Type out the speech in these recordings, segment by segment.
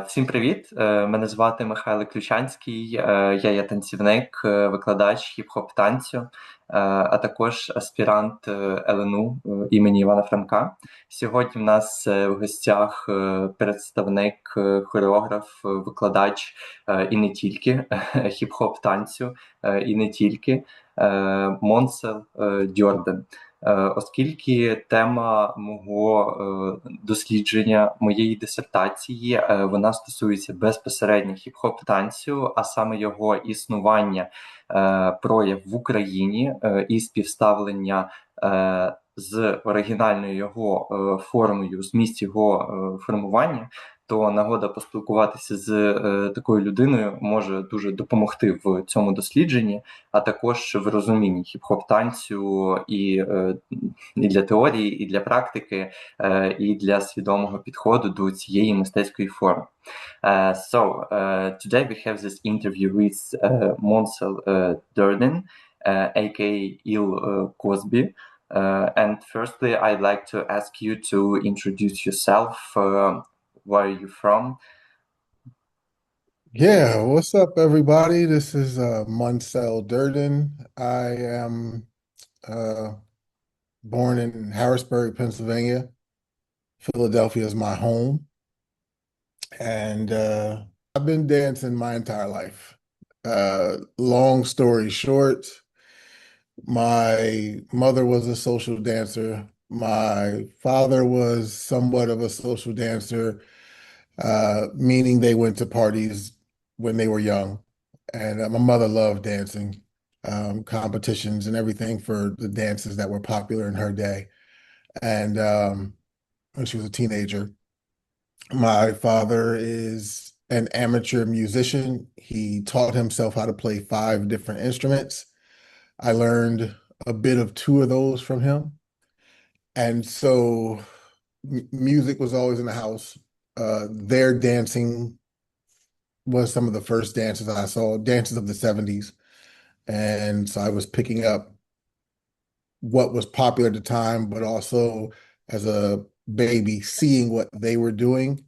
Всім привіт! Мене звати Михайло Ключанський. Я є танцівник, викладач хіп-хоп танцю, а також аспірант ЛНУ імені Івана Франка. Сьогодні в нас в гостях представник, хореограф, викладач і не тільки хіп-хоп танцю, і не тільки Moncell Durden. Оскільки тема мого дослідження, моєї дисертації, вона стосується безпосередньо хіп-хоп танцю, а саме його існування, прояв в Україні і співставлення з оригінальною його формою, зміст його формування, то нагода поспілкуватися з такою людиною може дуже допомогти в цьому дослідженні, а також в розумінні хіп-хоп танцю і для теорії, і для практики, і для свідомого підходу до цієї мистецької форми. Today we have this interview with Moncell Durden, aka Il Cosby. And firstly, I'd like to ask you to introduce yourself. Where are you from? Yeah, what's up, everybody? This is Moncell Durden. I am uh, born in Harrisburg, Pennsylvania. Philadelphia is my home, and I've been dancing my entire life. Long story short, my mother was a social dancer. My father was somewhat of a social dancer, meaning they went to parties when they were young. And my mother loved dancing, competitions and everything for the dances that were popular in her day. And when she was a teenager, my father is an amateur musician. He taught himself how to play 5 different instruments. I learned a bit of 2 of those from him. And so music was always in the house. Their dancing was some of the first dances I saw, dances of the 70s. And so I was picking up what was popular at the time, but also as a baby, seeing what they were doing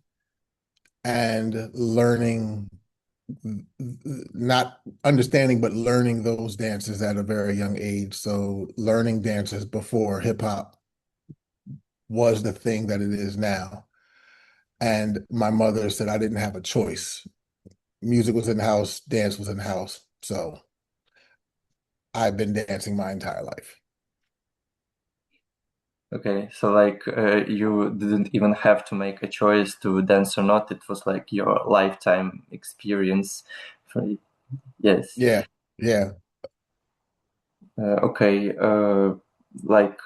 and learning, not understanding, but learning those dances at a very young age. So learning dances before hip hop was the thing that it is now. And my mother said I didn't have a choice. Music was in the house, dance was in the house. So I've been dancing my entire life. Okay, so you didn't even have to make a choice to dance or not. It was like your lifetime experience. For, yes. Yeah, yeah. Okay. Like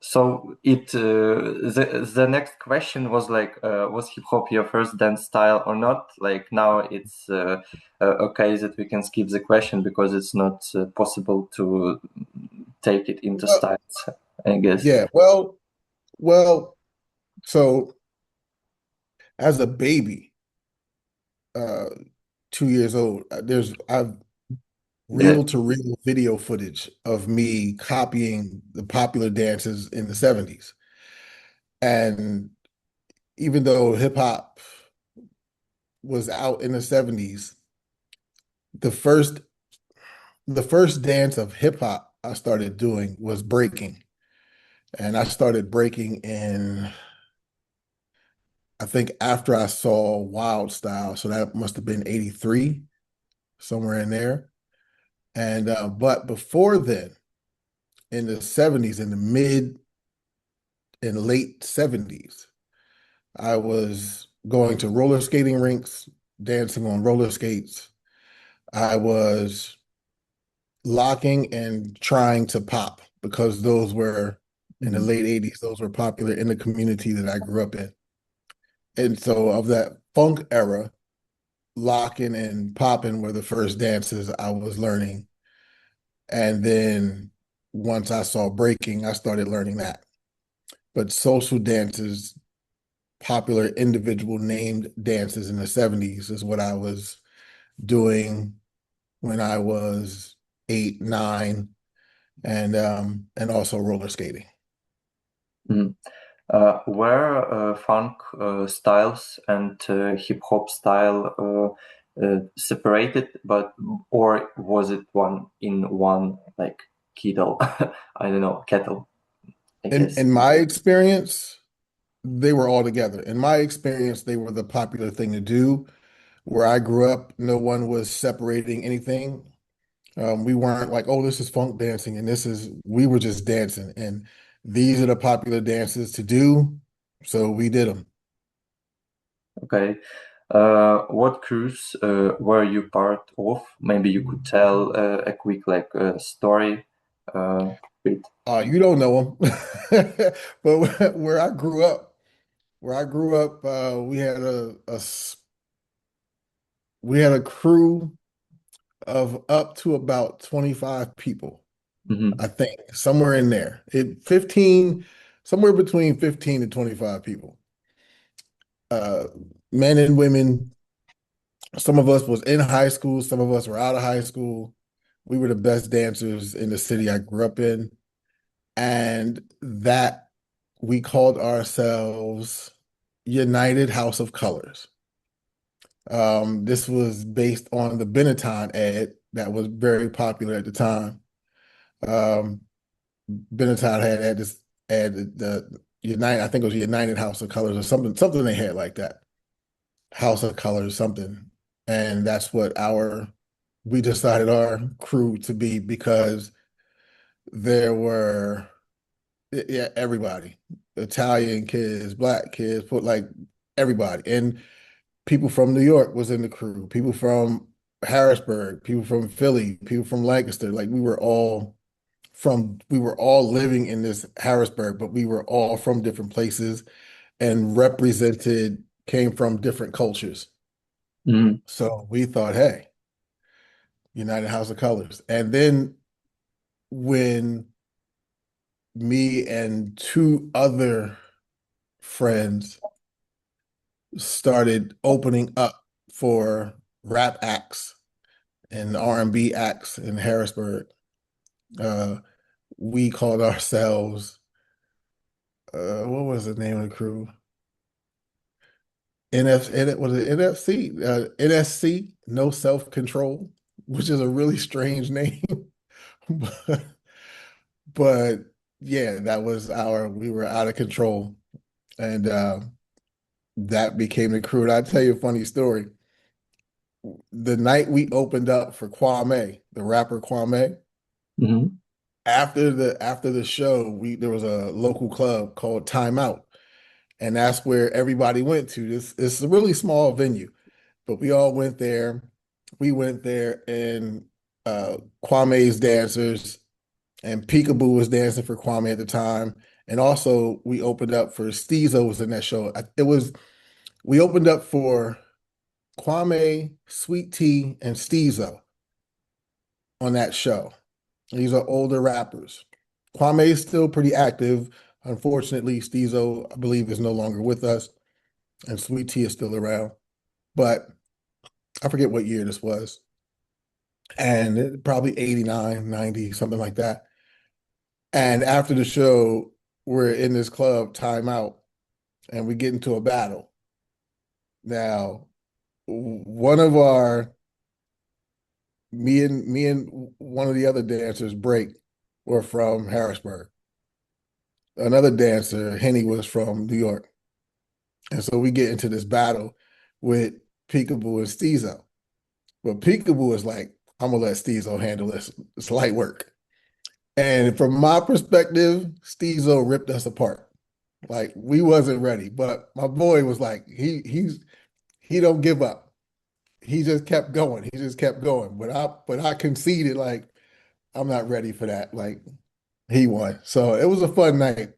so the next question was was hip hop your first dance style or not? Like now it's okay that we can skip the question because it's not possible to take it into Well, styles, I guess. yeah, well, so as a baby, uh, 2 years old, I've Yeah. reel-to-reel video footage of me copying the popular dances in the 70s. And even though hip hop was out in the 70s, the first the first dance of hip hop I started doing was breaking. And I started breaking in, I think after I saw Wild Style, so that must have been 83, somewhere in there. And but before then, in the 70s, in the mid and late 70s, I was going to roller skating rinks, dancing on roller skates. I was locking and trying to pop because those were in the Mhm. late 80s, those were popular in the community that I grew up in. And so of that funk era, locking and popping were the first dances I was learning. And then once I saw breaking, I started learning that. But social dances, popular individual named dances in the 70s is what I was doing when I was 8, 9, and also roller skating. Mhm. Were funk styles and hip hop style separated, but or was it one in one like kettle? I don't know, kettle, I guess. In my experience, they were all together. In my experience, they were the popular thing to do. Where I grew up, no one was separating anything. We weren't like, oh, this is funk dancing and we were just dancing. And these are the popular dances to do. So we did them. Okay. What crews were you part of? Maybe you could tell a quick like story. Bit. You don't know them. But where I grew up, we had a crew of up to about 25 people. Mhm. I think somewhere in there. Somewhere between 15 to 25 people. Uh, Men and women. Some of us was in high school, some of us were out of high school. We were the best dancers in the city I grew up in. And that we called ourselves United House of Colors. This was based on the Benetton ad that was very popular at the time. Um, Benetton had this ad, the United, I think it was United House of Colors or something they had like that. House of Colors, something. And that's what we decided our crew to be because there were, yeah, everybody, Italian kids, black kids, put like everybody. And people from New York was in the crew, people from Harrisburg, people from Philly, people from Lancaster. Like we were all living in this Harrisburg, but we were all from different places and came from different cultures. Mhm. So we thought, hey, United House of Colors. And then when me and two other friends started opening up for rap acts and R&B acts in Harrisburg, uh, we called ourselves, what was the name of the crew? Was it NFC? NSC, No Self Control, which is a really strange name. But, but yeah, we were out of control. And that became the crew. And I'll tell you a funny story. The night we opened up for Kwame, the rapper Kwame, Mhm. after the show, there was a local club called Time Out, and that's where everybody went to. This It's a really small venue, but we all went there. We went there, and Kwame's dancers and Peekaboo was dancing for Kwame at the time, and also we opened up for Steezo was in that show. We opened up for Kwame, Sweet Tea, and Steezo on that show. These are older rappers. Kwame is still pretty active. Unfortunately, Steezo, I believe, is no longer with us, and Sweet Tea is still around. But I forget what year this was. And probably 89, 90, something like that. And after the show, we're in this club, Time Out, and we get into a battle. Now, one of our me and one of the other dancers, Break, were from Harrisburg. Another dancer, Henny, was from New York. And so we get into this battle with Peekaboo and Steezo. But Peekaboo is like, I'm gonna let Steezo handle this. It's light work. And from my perspective, Steezo ripped us apart. Like we wasn't ready. But my boy was like, he don't give up. He just kept going. He just kept going. But I conceded like I'm not ready for that. Like he won. So it was a fun night.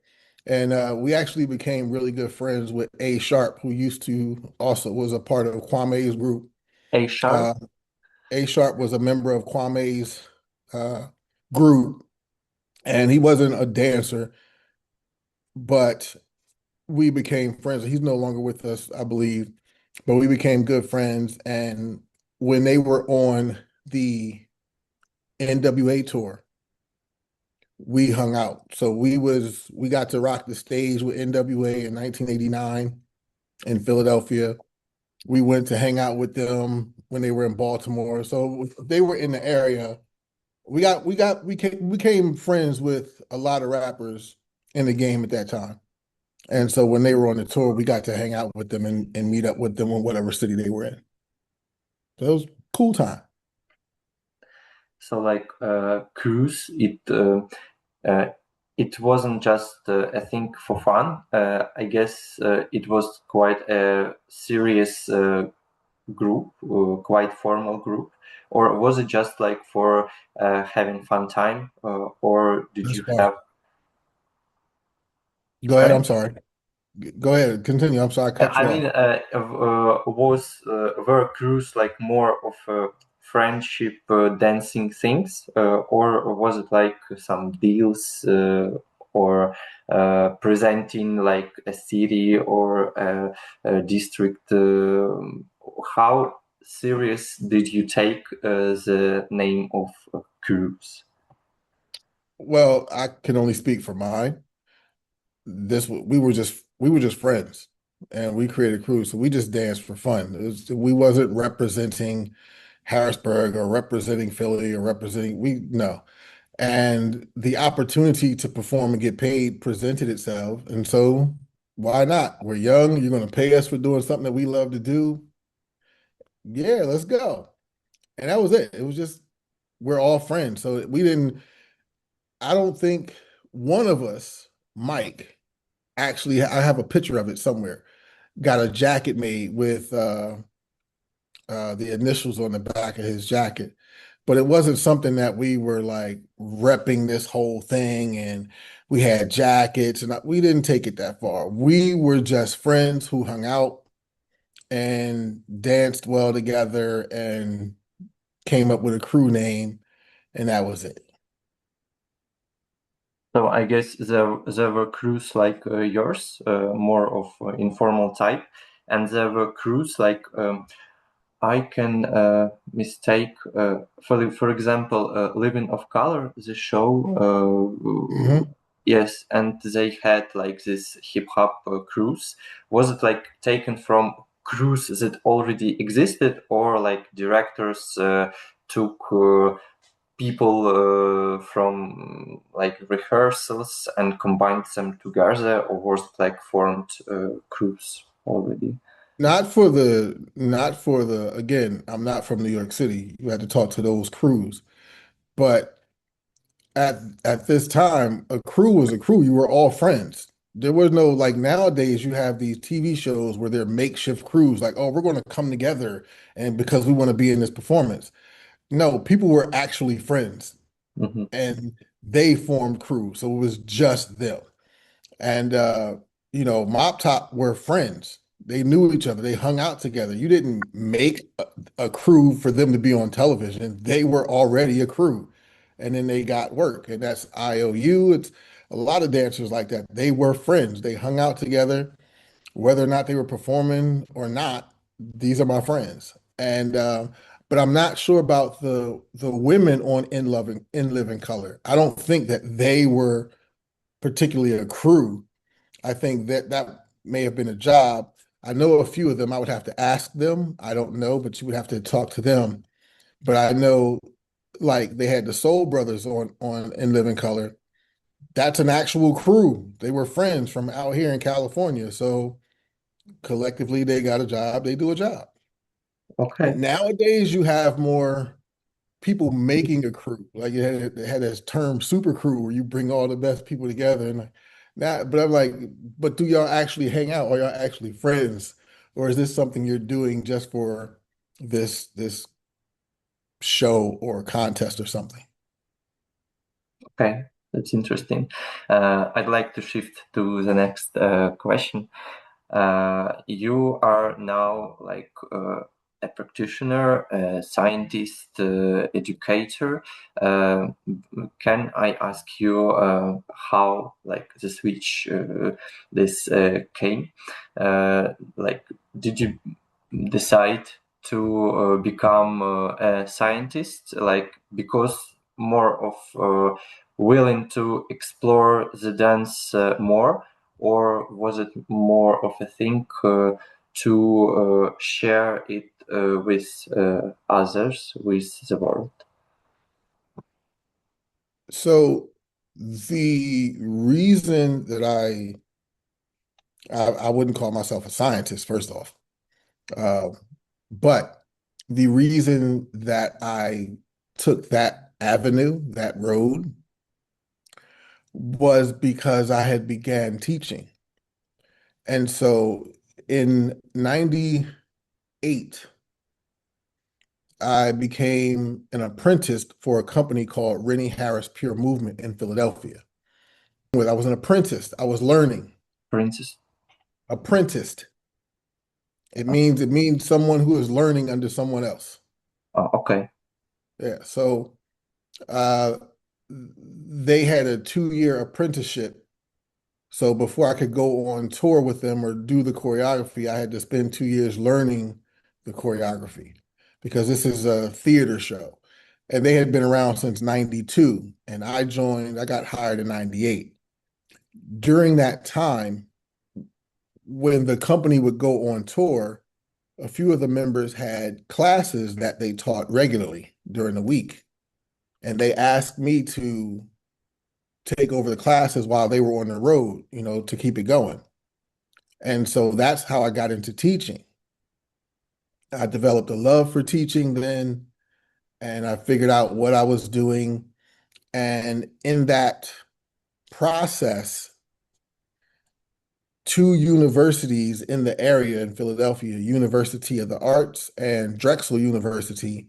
And we actually became really good friends with A Sharp, who used to also was a part of Kwame's group. A sharp. Uh, A Sharp was a member of Kwame's uh, group, and he wasn't a dancer, but we became friends. He's no longer with us, I believe, but we became good friends. And when they were on the NWA tour, we hung out. So we got to rock the stage with NWA in 1989 in Philadelphia. We went to hang out with them when they were in Baltimore. So they were in the area. We became friends with a lot of rappers in the game at that time. And so when they were on the tour, we got to hang out with them and meet up with them in whatever city they were in. So it was a cool time. So like cruise, uh, it wasn't just a thing for fun. I guess it was quite a serious group, quite formal group, or was it just like for having fun time, or did That's you fun. have? Go ahead. I'm Sorry? sorry. Go ahead. Continue. I'm sorry. I cut I you mean, off. was were cruise like more of a friendship dancing things, or was it like some deals or presenting like a city or a district? How serious did you take the name of cruise? Well, I can only speak for mine. We were just friends, and we created a crew, so we just danced for fun. We wasn't representing Harrisburg or representing Philly or representing we no. And the opportunity to perform and get paid presented itself, and so why not? We're young. You're going to pay us for doing something that we love to do. Yeah, let's go. And that was it. It was just we're all friends, so we didn't. I don't think one of us, Mike, actually, I have a picture of it somewhere. Got a jacket made with the initials on the back of his jacket. But it wasn't something that we were like repping this whole thing and we had jackets and we didn't take it that far. We were just friends who hung out and danced well together and came up with a crew name, and that was it. So I guess there were crews like yours, more of informal type, and there were crews like I can mistake for example, Living of Color, the show. Mhm. Yes, and they had like this hip hop cruise. Was it like taken from cruise that already existed, or like directors took people from like rehearsals and combined them together, or was it like formed cruise already? Not for the again, I'm not from New York City. You had to talk to those crews. But at this time, a crew was a crew. You were all friends. There was no like nowadays you have these TV shows where they're makeshift crews, like, oh, we're going to come together and because we want to be in this performance. No, people were actually friends Mhm. and they formed crews. So it was just them. And Mop Top were friends. They knew each other. They hung out together. You didn't make a crew for them to be on television. They were already a crew. And then they got work. And that's IOU. It's a lot of dancers like that. They were friends. They hung out together, whether or not they were performing or not. These are my friends. And but I'm not sure about the women on In Living Color. I don't think that they were particularly a crew. I think that that may have been a job. I know a few of them. I would have to ask them. I don't know, but you would have to talk to them. But I know, like they had the Soul Brothers on In Living Color. That's an actual crew. They were friends from out here in California. So collectively, they got a job. They do a job. Okay. Nowadays, you have more people making a crew. Like it had this term super crew where you bring all the best people together and like but I'm like, but do y'all actually hang out? Are y'all actually friends? Or is this something you're doing just for this show or contest or something? Okay, that's interesting. I'd like to shift to the next question. You are now like a practitioner, a scientist, educator. Uh, can I ask you how like the switch this came? Like, did you decide to become a scientist? Like, because more of willing to explore the dance more, or was it more of a thing to share it with others, with the world? So the reason that I wouldn't call myself a scientist, first off, uh, but the reason that I took that avenue, that road, was because I had began teaching. And so in 98, I became an apprentice for a company called Rennie Harris Pure Movement in Philadelphia. I was an apprentice. I was learning. Princess? Apprenticed. It means someone who is learning under someone else. Oh, okay. Yeah. So uh, they had a 2-year apprenticeship. So before I could go on tour with them or do the choreography, I had to spend 2 years learning the choreography because this is a theater show. And they had been around since 92. And I got hired in 98. During that time, when the company would go on tour, a few of the members had classes that they taught regularly during the week. And they asked me to take over the classes while they were on the road, to keep it going. And so that's how I got into teaching. I developed a love for teaching then, and I figured out what I was doing. And in that process, two universities in the area in Philadelphia, University of the Arts and Drexel University,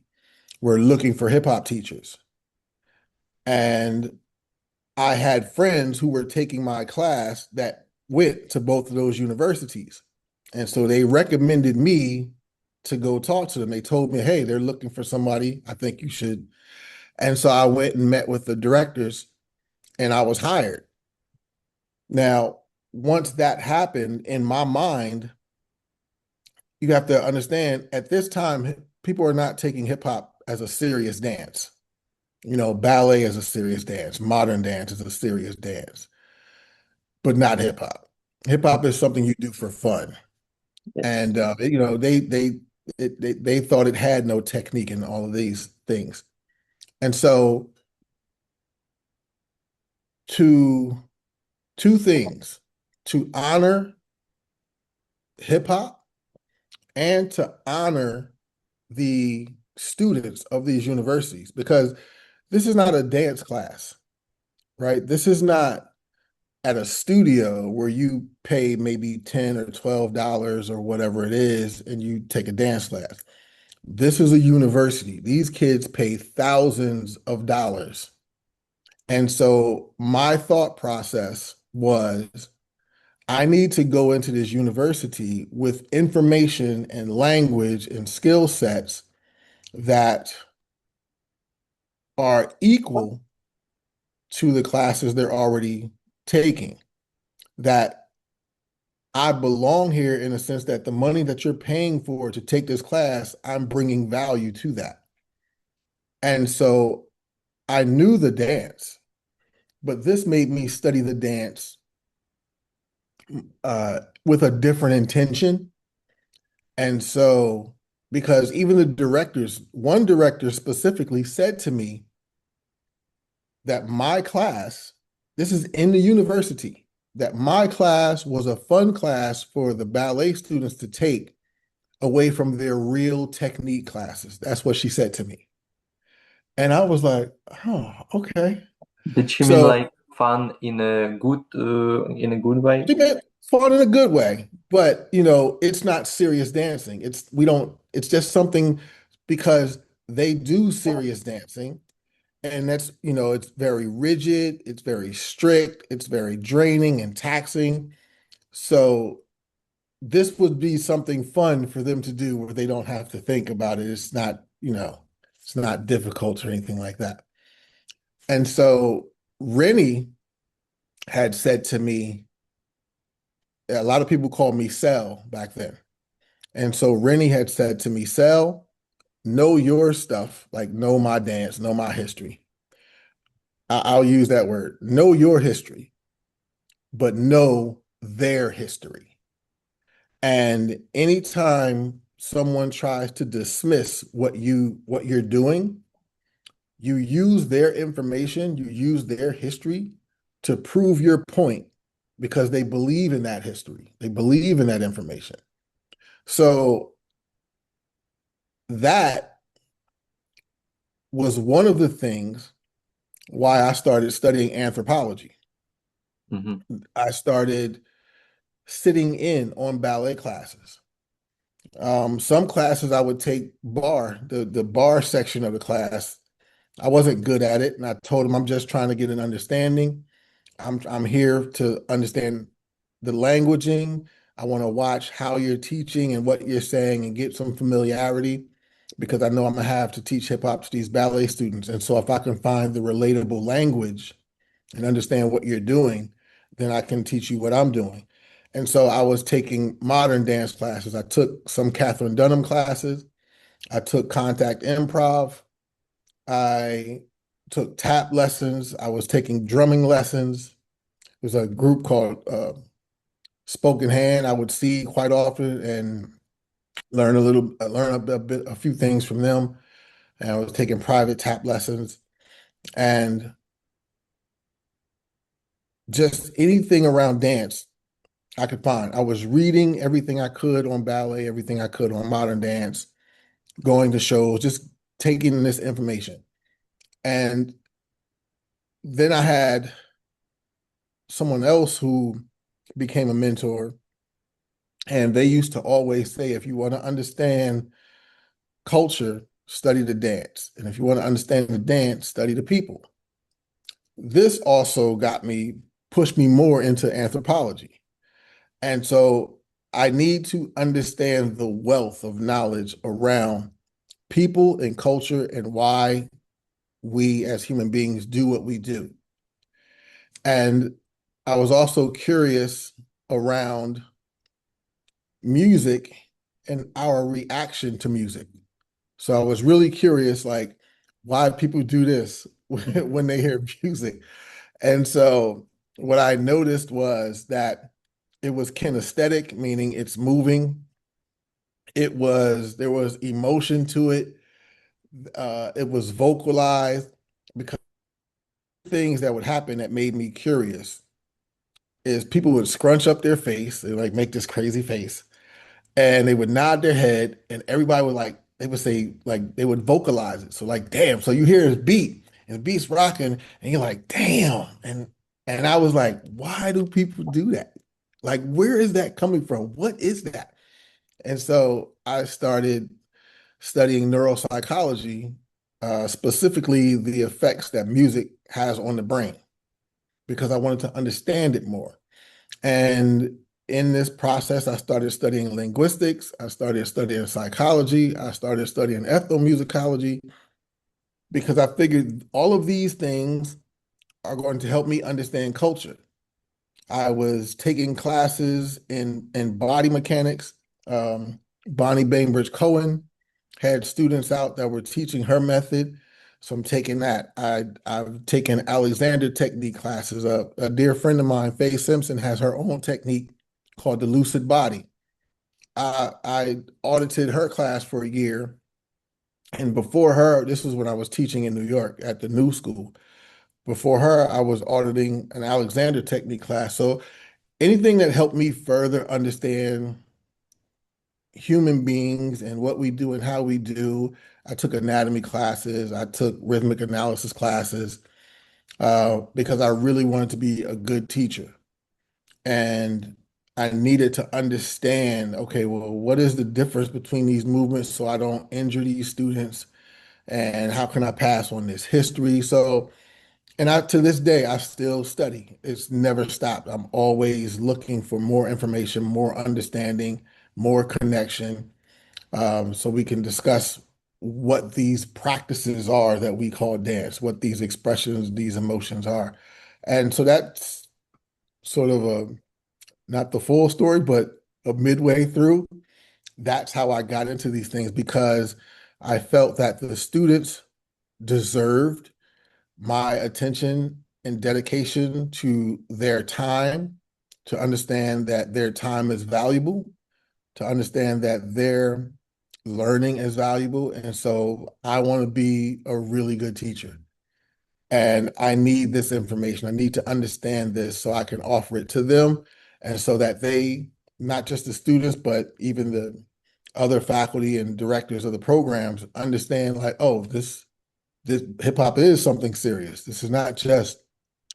were looking for hip hop teachers. And I had friends who were taking my class that went to both of those universities. And so they recommended me to go talk to them. They told me, hey, they're looking for somebody. I think you should. And so I went and met with the directors and I was hired. Now, once that happened in my mind, you have to understand at this time, people are not taking hip hop as a serious dance. Ballet is a serious dance, modern dance is a serious dance, but not hip hop. Hip hop is something you do for fun. Yes. And they thought it had no technique in all of these things. And so to two things, to honor hip hop and to honor the students of these universities, because this is not a dance class, right? This is not at a studio where you pay maybe 10 or $12 or whatever it is, and you take a dance class. This is a university. These kids pay thousands of dollars. And so my thought process was I need to go into this university with information and language and skill sets that are equal to the classes they're already taking. That I belong here in a sense that the money that you're paying for to take this class, I'm bringing value to that. And so I knew the dance, but this made me study the dance with a different intention. And so, because even the directors, one director specifically said to me that my class, this is in the university, that my class was a fun class for the ballet students to take away from their real technique classes. That's what she said to me. And I was like, oh, okay. Did she mean So like fun in a good way? she meant fun in a good way, but it's not serious dancing. It's just something because they do serious dancing, and it's very rigid, it's very strict, it's very draining and taxing. So this would be something fun for them to do where they don't have to think about it. It's not difficult or anything like that. And so Rennie had said to me, a lot of people called me Cell back then. And so Rennie had said to me, Cell, know your stuff, like know my dance, know my history. I'll use that word. Know your history, but know their history. And anytime someone tries to dismiss what you're doing, you use their information, you use their history to prove your point because they believe in that history. They believe in that information. So that was one of the things why I started studying anthropology. Hmm. I started sitting in on ballet classes. Some classes I would take bar, the bar section of the class. I wasn't good at it, and I told them I'm just trying to get an understanding. I'm here to understand the languaging. I want to watch how you're teaching and what you're saying and get some familiarity because I know I'm gonna have to teach hip hop to these ballet students. And so if I can find the relatable language and understand what you're doing, then I can teach you what I'm doing. And so I was taking modern dance classes. I took some Catherine Dunham classes. I took contact improv. I took tap lessons. I was taking drumming lessons. There's a group called Spoken Hand I would see quite often and learn a few things from them. And I was taking private tap lessons and just anything around dance I could find. I was reading everything I could on ballet, everything I could on modern dance, going to shows, just taking in this information. And then I had someone else who became a mentor, and they used to always say, if you want to understand culture, study the dance. And if you want to understand the dance, study the people. This also pushed me more into anthropology. And so I need to understand the wealth of knowledge around people and culture and why we as human beings do what we do. And I was also curious around music and our reaction to music. So I was really curious, like, why people do this when they hear music. And so what I noticed was that it was kinesthetic, meaning it's moving. There was emotion to it. It was vocalized because things that would happen that made me curious is people would scrunch up their face, they like make this crazy face, and they would nod their head, and everybody would like they would say like they would vocalize it. So like, damn. So you hear his beat, and the beat's rocking, and you're like, damn. And I was like, why do people do that? Like, where is that coming from? What is that? And so I started studying neuropsychology, specifically the effects that music has on the brain, because I wanted to understand it more. And in this process, I started studying linguistics, I started studying psychology, I started studying ethnomusicology, because I figured all of these things are going to help me understand culture. I was taking classes in body mechanics. Bonnie Bainbridge Cohen had students out that were teaching her method. So I'm taking that. I've taken Alexander technique classes. A dear friend of mine, Faye Simpson, has her own technique called the lucid body. I audited her class for a year. And before her, this was when I was teaching in New York at the New School. Before her, I was auditing an Alexander technique class. So anything that helped me further understand human beings and what we do and how we do. I took anatomy classes, I took rhythmic analysis classes because I really wanted to be a good teacher. And I needed to understand, okay, well, what is the difference between these movements so I don't injure these students? And how can I pass on this history? So, and I to this day, I still study. It's never stopped. I'm always looking for more information, more understanding, more connection, so we can discuss what these practices are that we call dance, what these expressions, these emotions are. And so that's sort of not the full story, but a midway through, that's how I got into these things because I felt that the students deserved my attention and dedication to their time, to understand that their time is valuable, to understand that their learning is valuable. And so I want to be a really good teacher. And I need this information. I need to understand this so I can offer it to them. And so that they, not just the students, but even the other faculty and directors of the programs understand like, oh, this hip hop is something serious. This is not just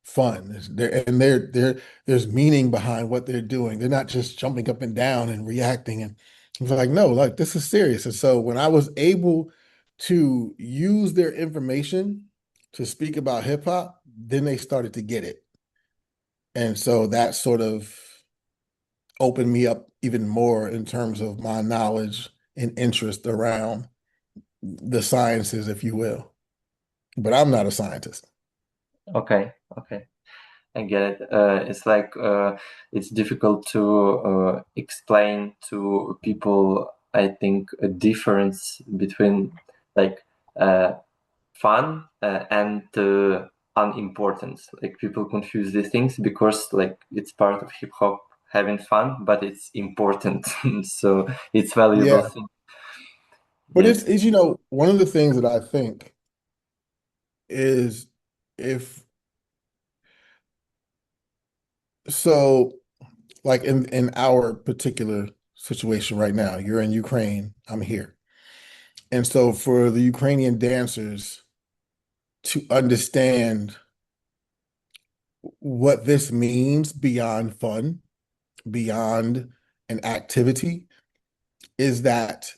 fun. There's meaning behind what they're doing. They're not just jumping up and down and reacting. And it's like, no, like this is serious. And so when I was able to use their information to speak about hip hop, then they started to get it. And so that sort of opened me up even more in terms of my knowledge and interest around the sciences, if you will. But I'm not a scientist. Okay, okay. I get it. It's like it's difficult to explain to people, I think, a difference between like uh, fun and unimportance. Like people confuse these things because like it's part of hip hop having fun, but it's important. So it's valuable Yeah. thing. But Yes. it's one of the things that I think is if so, like in our particular situation right now, you're in Ukraine, I'm here. And so for the Ukrainian dancers to understand what this means beyond fun, beyond an activity, is that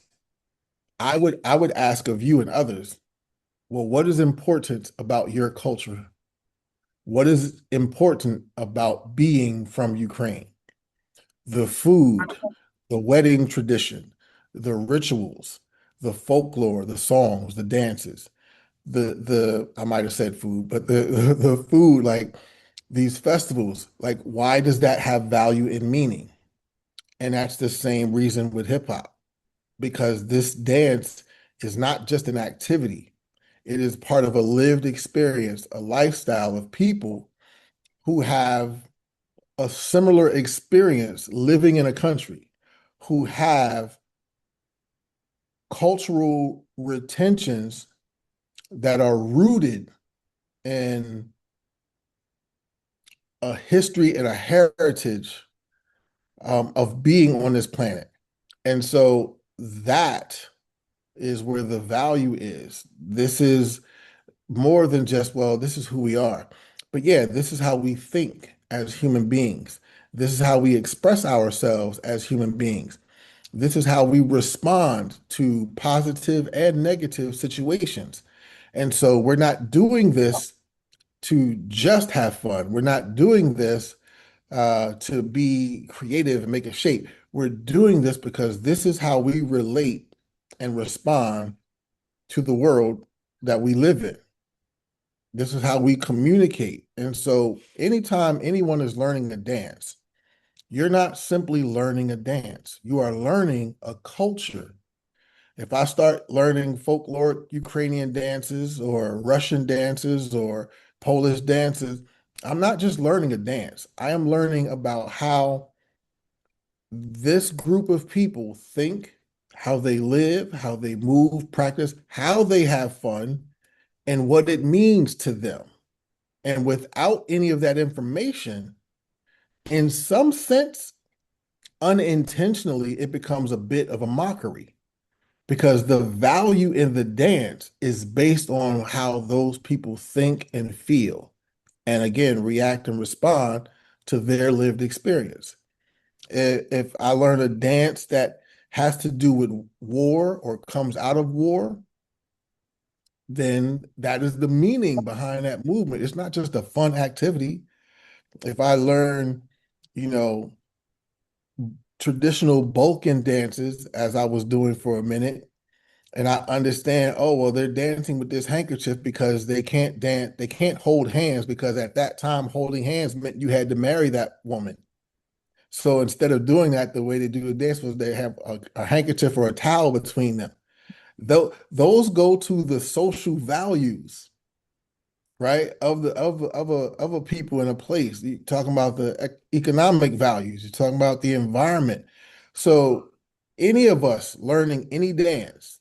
I would ask of you and others, well, what is important about your culture? What is important about being from Ukraine? The food, the wedding tradition, the rituals, the folklore, the songs, the dances, the I might have said food, but the the food, like these festivals, like why does that have value and meaning? And that's the same reason with hip hop, because this dance is not just an activity. It is part of a lived experience, a lifestyle of people who have a similar experience living in a country, who have cultural retentions that are rooted in a history and a heritage of being on this planet. And so that is where the value is. This is more than just, well, this is who we are. But yeah, this is how we think as human beings. This is how we express ourselves as human beings. This is how we respond to positive and negative situations. And so we're not doing this to just have fun. We're not doing this to be creative and make a shape. We're doing this because this is how we relate and respond to the world that we live in. This is how we communicate. And so anytime anyone is learning a dance, you're not simply learning a dance. You are learning a culture. If I start learning folkloric Ukrainian dances or Russian dances or Polish dances, I'm not just learning a dance. I am learning about how this group of people think, how they live, how they move, practice, how they have fun, and what it means to them. And without any of that information, in some sense, unintentionally, it becomes a bit of a mockery because the value in the dance is based on how those people think and feel. And again, react and respond to their lived experience. If I learn a dance that has to do with war or comes out of war, then that is the meaning behind that movement. It's not just a fun activity. If I learn, you know, traditional Balkan dances, as I was doing for a minute, and I understand, oh, well, they're dancing with this handkerchief because they can't dance, they can't hold hands because at that time, holding hands meant you had to marry that woman. So instead of doing that, the way they do the dance was they have a handkerchief or a towel between them. Those go to the social values right? Of a people in a place. You're talking about the economic values. You're talking about the environment. So any of us learning any dance,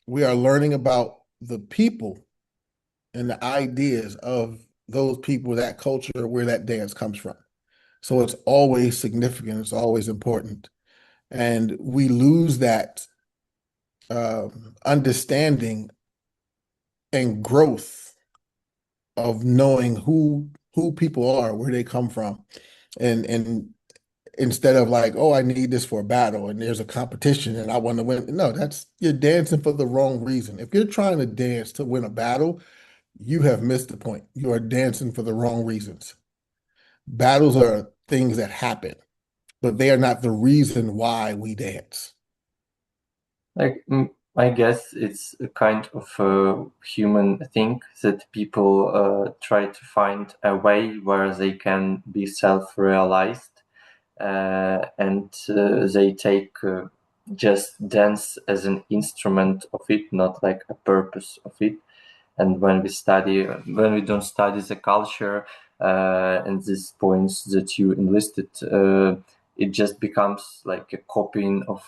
we are learning about the people and the ideas of those people, that culture, where that dance comes from. So it's always significant. It's always important, and we lose that understanding and growth of knowing who people are, where they come from, and instead of like, oh, I need this for a battle and there's a competition and I want to win. No, that's you're dancing for the wrong reason. If you're trying to dance to win a battle, you have missed the point. You are dancing for the wrong reasons. Battles are things that happen, but they are not the reason why we dance. Like, I guess it's a kind of a human thing that people try to find a way where they can be self-realized, and they take just dance as an instrument of it, not like a purpose of it. And when we don't study the culture and these points that you enlisted, it just becomes like a copying of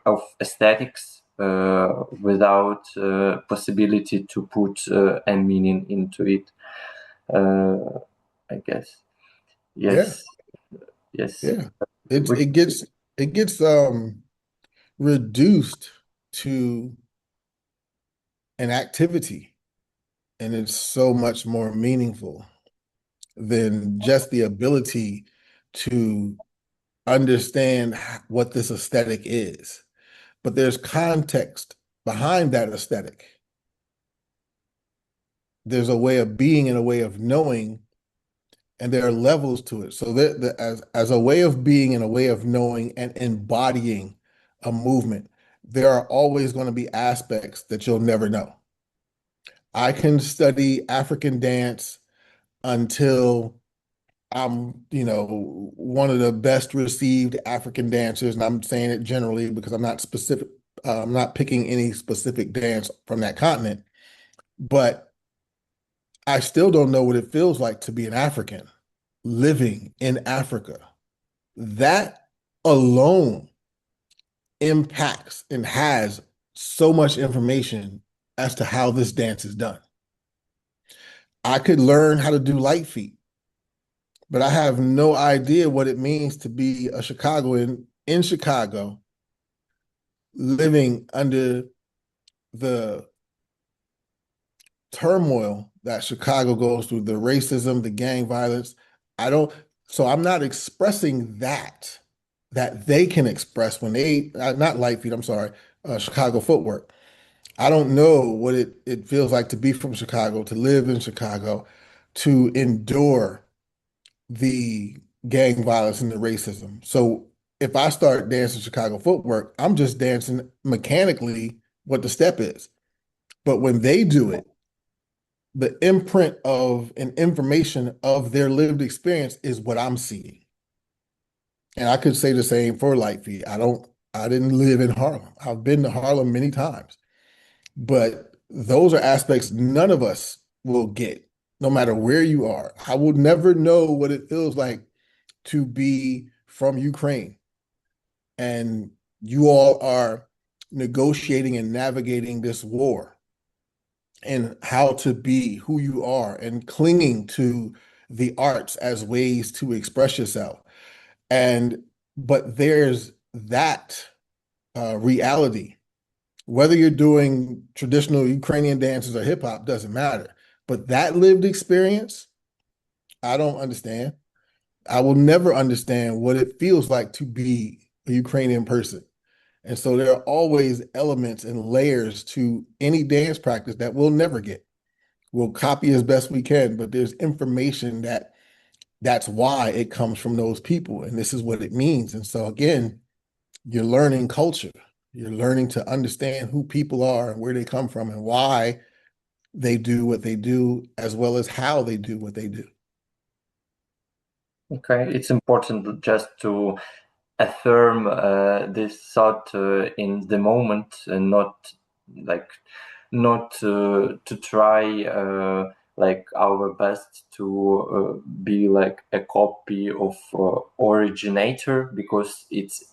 of aesthetics without possibility to put a meaning into it. uh, I guess. Yeah, Yes. Yes. yeah. It's We, it gets reduced to an activity, and it's so much more meaningful than just the ability to understand what this aesthetic is. But there's context behind that aesthetic. There's a way of being and a way of knowing, and there are levels to it. So as a way of being and a way of knowing and embodying a movement, there are always going to be aspects that you'll never know. I can study African dance until I'm, one of the best received African dancers, and I'm saying it generally because I'm not picking any specific dance from that continent, but I still don't know what it feels like to be an African living in Africa. That alone impacts and has so much information as to how this dance is done. I could learn how to do light feet, but I have no idea what it means to be a Chicagoan in Chicago, living under the turmoil that Chicago goes through, the racism, the gang violence. I don't, so I'm not expressing that they can express when they, not light feet, I'm sorry, Chicago footwork. I don't know what it feels like to be from Chicago, to live in Chicago, to endure the gang violence and the racism. So if I start dancing Chicago footwork, I'm just dancing mechanically what the step is. But when they do it, the imprint of and information of their lived experience is what I'm seeing. And I could say the same for Light Feet. I didn't live in Harlem. I've been to Harlem many times, but those are aspects none of us will get, no matter where you are. I will never know what it feels like to be from Ukraine, and you all are negotiating and navigating this war and how to be who you are and clinging to the arts as ways to express yourself. And but there's that reality. Whether you're doing traditional Ukrainian dances or hip hop doesn't matter. But that lived experience, I don't understand. I will never understand what it feels like to be a Ukrainian person. And so there are always elements and layers to any dance practice that we'll never get. We'll copy as best we can, but there's information that's why it comes from those people, and this is what it means. And so again, you're learning culture. You're learning to understand who people are and where they come from and why they do what they do, as well as how they do what they do. okay, it's important just to affirm this thought in the moment, and not like not to try like our best to be like a copy of originator, because it's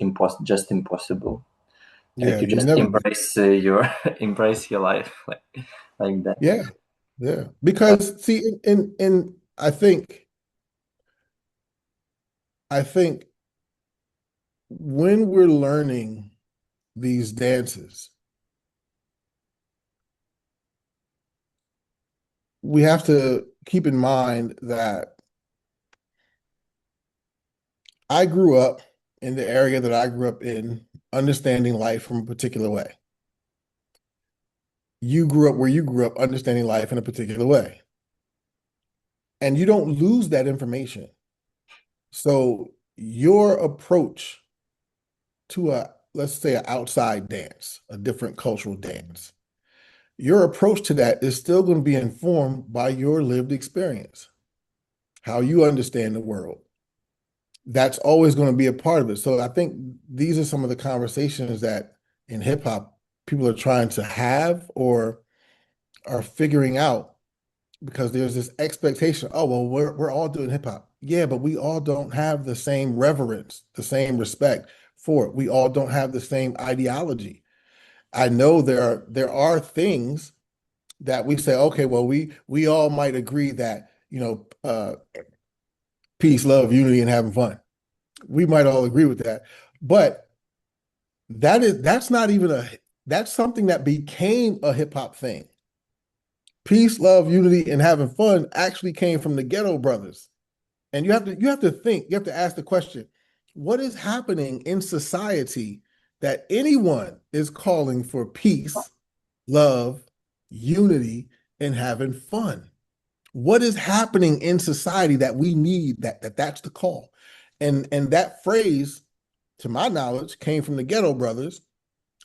just impossible. Like Yeah, you you just never. embrace your embrace your life like that. Yeah, yeah. Because see, in I think when we're learning these dances, we have to keep in mind that I grew up in the area that I grew up in, understanding life from a particular way. You grew up where you grew up, understanding life in a particular way. And you don't lose that information. So your approach to let's say, an outside dance, a different cultural dance, your approach to that is still going to be informed by your lived experience, how you understand the world. That's always going to be a part of it. So I think these are some of the conversations that in hip hop people are trying to have or are figuring out, because there's this expectation, oh, well, we're all doing hip hop. Yeah, but we all don't have the same reverence, the same respect for it. We all don't have the same ideology. I know there are things that we say, okay, well, we all might agree that, peace, love, unity, and having fun. We might all agree with that. But that's not even that's something that became a hip hop thing. Peace, love, unity, and having fun actually came from the Ghetto Brothers. And you have to think, you have to ask the question, what is happening in society that anyone is calling for peace, love, unity, and having fun? What is happening in society that we need that's the call? And that phrase, to my knowledge, came from the Ghetto Brothers.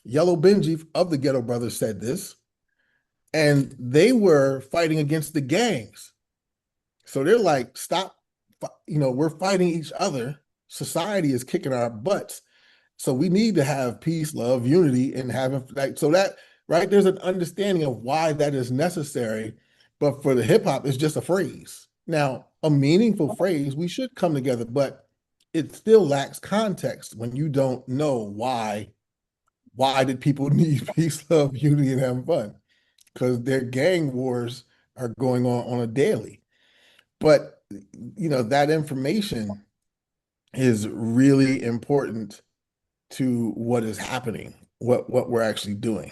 Yellow Benji of the Ghetto Brothers said this, and they were fighting against the gangs. So they're like, stop, we're fighting each other. Society is kicking our butts. So we need to have peace, love, unity, and having like so that right there's an understanding of why that is necessary. But for the hip hop, it's just a phrase. Now, a meaningful phrase, we should come together, but it still lacks context when you don't know why. Why did people need peace, love, unity, and having fun? Because their gang wars are going on a daily. But that information is really important to what is happening, what we're actually doing.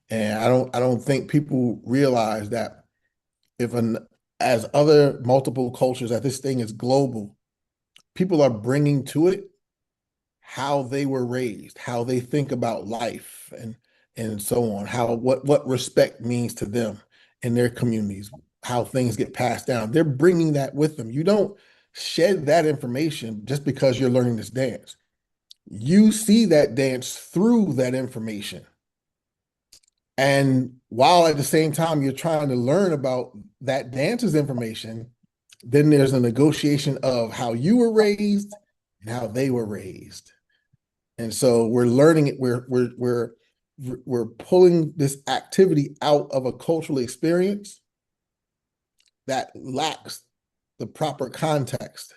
And I don't think people realize that if an as other multiple cultures, that this thing is global, people are bringing to it how they were raised, how they think about life, and so on, how what respect means to them in their communities, how things get passed down. They're bringing that with them. You don't shed that information just because you're learning this dance. You see that dance through that information. And while at the same time you're trying to learn about that dance's information, then there's a negotiation of how you were raised and how they were raised. And so we're learning it. We're pulling this activity out of a cultural experience that lacks the proper context.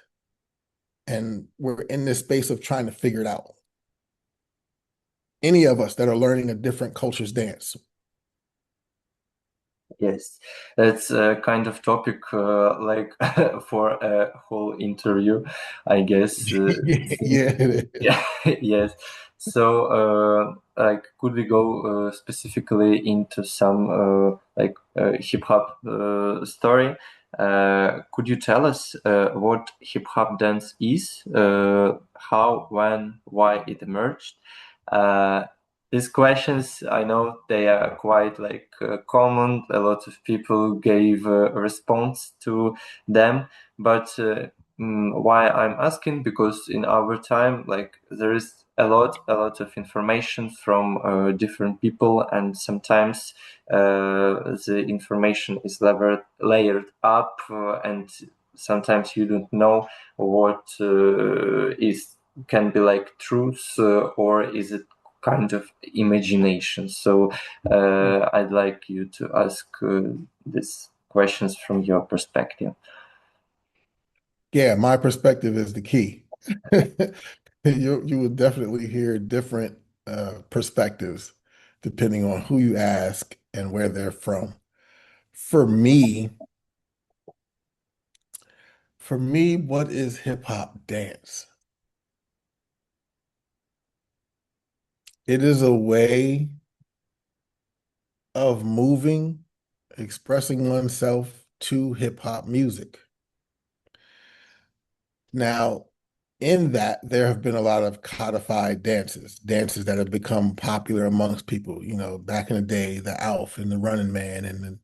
And we're in this space of trying to figure it out. Any of us that are learning a different culture's dance. Yes, that's a kind of topic like for a whole interview, I guess. Yeah, it is. Yeah, yes. So, like, could we go specifically into some like hip hop story? Could you tell us what hip hop dance is? How, when, why it emerged? Uh, these questions, I know they are quite like common. A lot of people gave a response to them, but why I'm asking, because in our time, like, there is a lot of information from different people, and sometimes the information is layered up, and sometimes you don't know what is can be like truth, or is it kind of imagination. So I'd like you to ask this questions from your perspective. Yeah, my perspective is the key. You will definitely hear different perspectives depending on who you ask and where they're from. For me, for me, what is hip hop dance? It is a way of moving, expressing oneself to hip hop music. Now, in that, there have been a lot of codified dances, dances that have become popular amongst people. You know, back in the day, the Alf and the Running Man and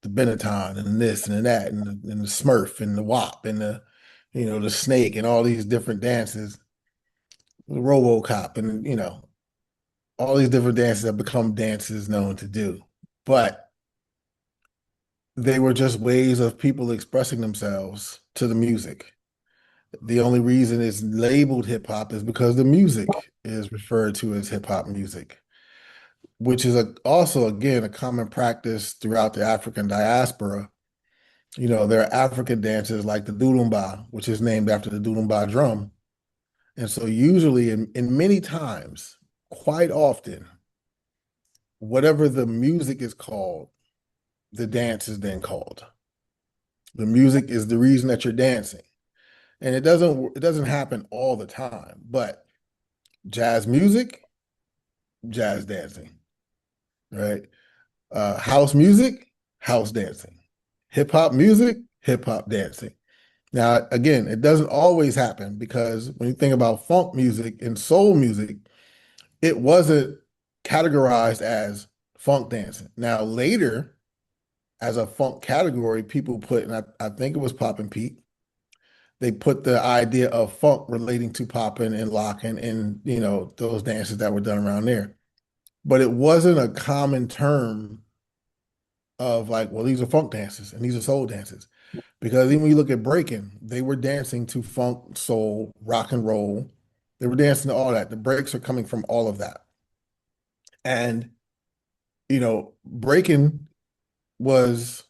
the Benetton and this and that and the Smurf and the WAP and the snake and all these different dances, the RoboCop and all these different dances have become dances known to do. But they were just ways of people expressing themselves to the music. The only reason it's labeled hip hop is because the music is referred to as hip hop music, which is also, again, a common practice throughout the African diaspora. You know, there are African dances like the Durumba, which is named after the Durumba drum. And so usually in many times, quite often, whatever the music is called, the dance is then called. The music is the reason that you're dancing. And it doesn't happen all the time, but jazz music, jazz dancing, right? House music, house dancing. Hip hop music, hip hop dancing. Now, again, it doesn't always happen because when you think about funk music and soul music, it wasn't categorized as funk dancing. Now, later, as a funk category, people put, and I think it was Poppin' Pete, they put the idea of funk relating to popping and locking and, those dances that were done around there. But it wasn't a common term of like, well, these are funk dances and these are soul dances. Because even when you look at breaking, they were dancing to funk, soul, rock and roll. They were dancing to all that. The breaks are coming from all of that. And, breaking was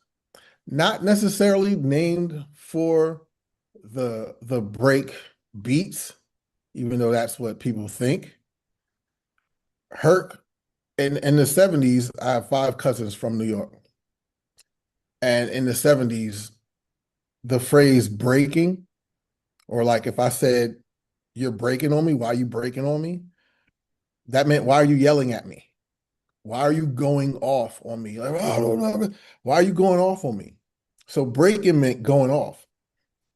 not necessarily named for the break beats, even though that's what people think. Herc in the 70s, I have five cousins from New York. And in the 70s, the phrase breaking, or like if I said, you're breaking on me, why are you breaking on me? That meant, why are you yelling at me? Why are you going off on me? Like, oh, why are you going off on me? So breaking meant going off.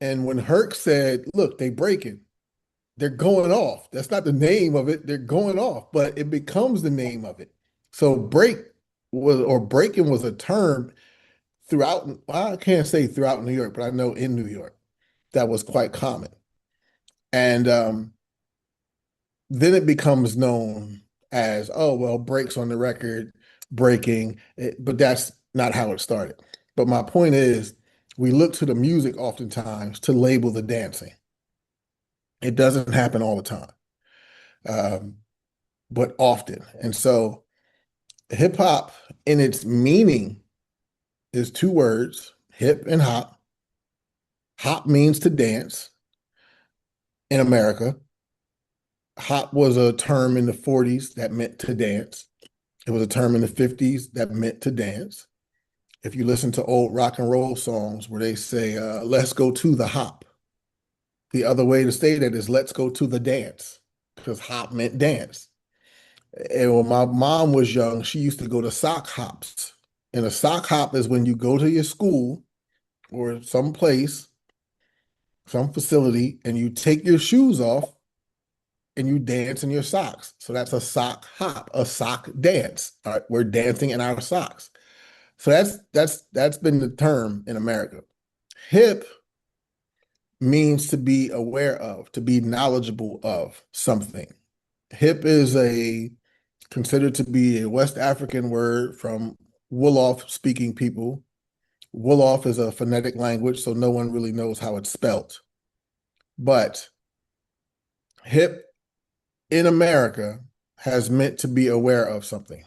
And when Herc said, look, they breaking, they're going off. That's not the name of it. They're going off, but it becomes the name of it. So breaking was a term throughout, well, I can't say throughout New York, but I know in New York that was quite common. And then it becomes known as, oh, well, breaks on the record, breaking, but that's not how it started. But my point is, we look to the music oftentimes to label the dancing. It doesn't happen all the time, um, but often. And so hip hop in its meaning is two words, hip and hop. Hop means to dance in America. Hop was a term in the 40s that meant to dance. It was a term in the 50s that meant to dance. If you listen to old rock and roll songs where they say, let's go to the hop, the other way to say that is let's go to the dance, because hop meant dance. And when my mom was young, she used to go to sock hops. And a sock hop is when you go to your school or some place, some facility, and you take your shoes off and you dance in your socks. So that's a sock hop, a sock dance. All right, we're dancing in our socks. So that's been the term in America. Hip means to be aware of, to be knowledgeable of something. Hip is considered to be a West African word from Wolof speaking people. Wolof is a phonetic language, so no one really knows how it's spelt. But hip in America has meant to be aware of something.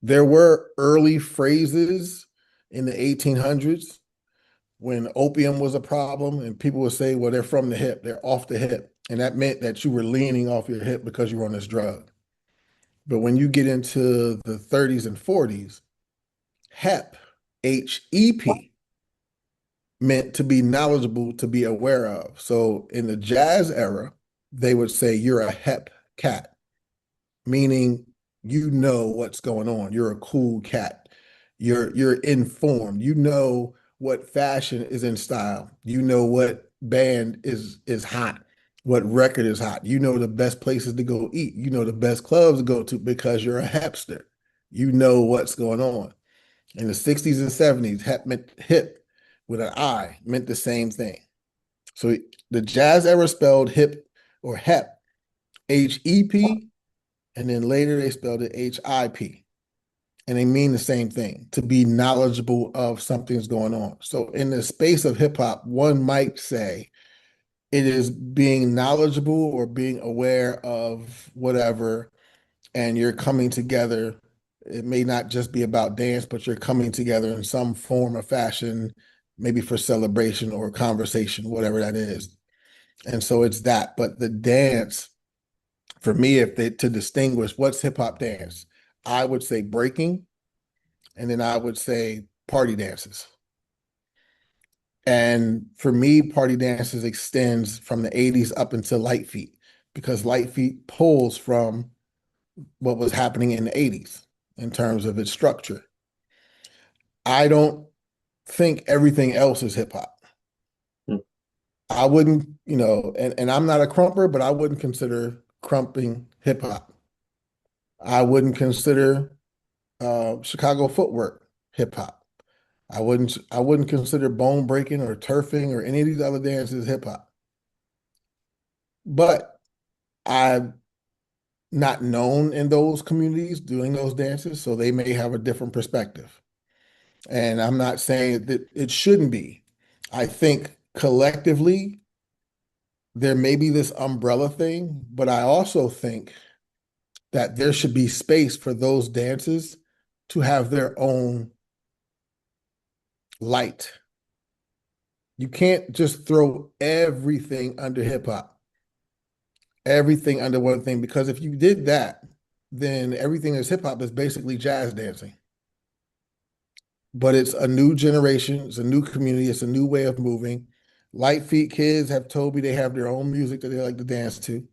There were early phrases in the 1800s when opium was a problem and people would say, well, they're from the hip, they're off the hip. And that meant that you were leaning off your hip because you were on this drug. But when you get into the 30s and 40s, HEP, HEP, meant to be knowledgeable, to be aware of. So in the jazz era, they would say you're a hep cat, meaning you know what's going on. You're a cool cat. You're informed. You know what fashion is in style. You know what band is hot, what record is hot. You know the best places to go eat. You know the best clubs to go to because you're a hipster. You know what's going on. In the 60s and 70s, hep meant hip with an I meant the same thing. So the jazz era spelled hip or hep, HEP, and then later they spelled it HIP. And they mean the same thing, to be knowledgeable of something's going on. So in the space of hip hop, one might say it is being knowledgeable or being aware of whatever, and you're coming together. It may not just be about dance, but you're coming together in some form or fashion, maybe for celebration or conversation, whatever that is. And so it's that. But the dance, for me, if they to distinguish what's hip hop dance, I would say breaking, and then I would say party dances. And for me, party dances extends from the 80s up until Light Feet, because Light Feet pulls from what was happening in the 80s in terms of its structure. I don't think everything else is hip hop. Mm. I wouldn't, and I'm not a crumper, but I wouldn't consider crumping hip hop. I wouldn't consider Chicago footwork hip hop. I wouldn't consider bone breaking or turfing or any of these other dances hip hop. But I'm not known in those communities doing those dances, so they may have a different perspective. And I'm not saying that it shouldn't be. I think collectively there may be this umbrella thing, but I also think that there should be space for those dances to have their own light. You can't just throw everything under hip hop, everything under one thing, because if you did that, then everything that's hip hop is basically jazz dancing. But it's a new generation, it's a new community, it's a new way of moving. Light Feet kids have told me they have their own music that they like to dance to.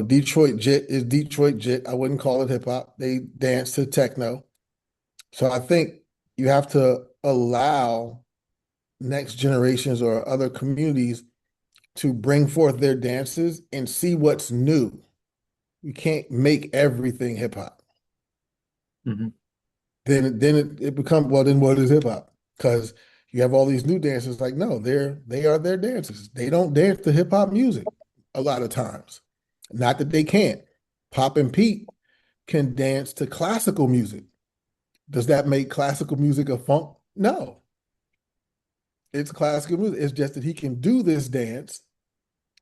Detroit Jit is Detroit Jit. I wouldn't call it hip hop. They dance to techno. So I think you have to allow next generations or other communities to bring forth their dances and see what's new. You can't make everything hip hop. Mhm. Then it becomes, well, then what is hip hop? Because you have all these new dancers like, no, they are their dancers. They don't dance to hip hop music a lot of times. Not that they can't. Pop and Pete can dance to classical music. Does that make classical music a funk? No, it's classical music. It's just that he can do this dance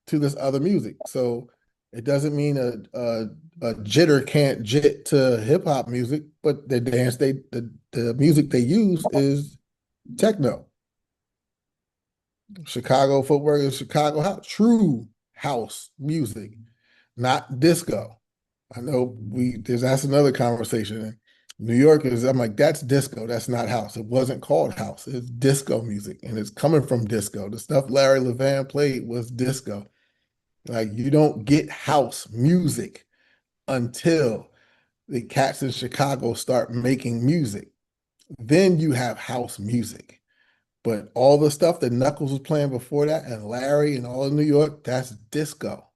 to this other music. So it doesn't mean a jitter can't jit to hip hop music, but the music they use is techno. Chicago footwork is Chicago house, true house music, not disco. I know that's another conversation. New York is, I'm like, that's disco. That's not house. It wasn't called house. It's disco music, and it's coming from disco. The stuff Larry Levan played was disco. Like, you don't get house music until the cats in Chicago start making music. Then you have house music. But all the stuff that Knuckles was playing before that and Larry and all of New York, that's disco.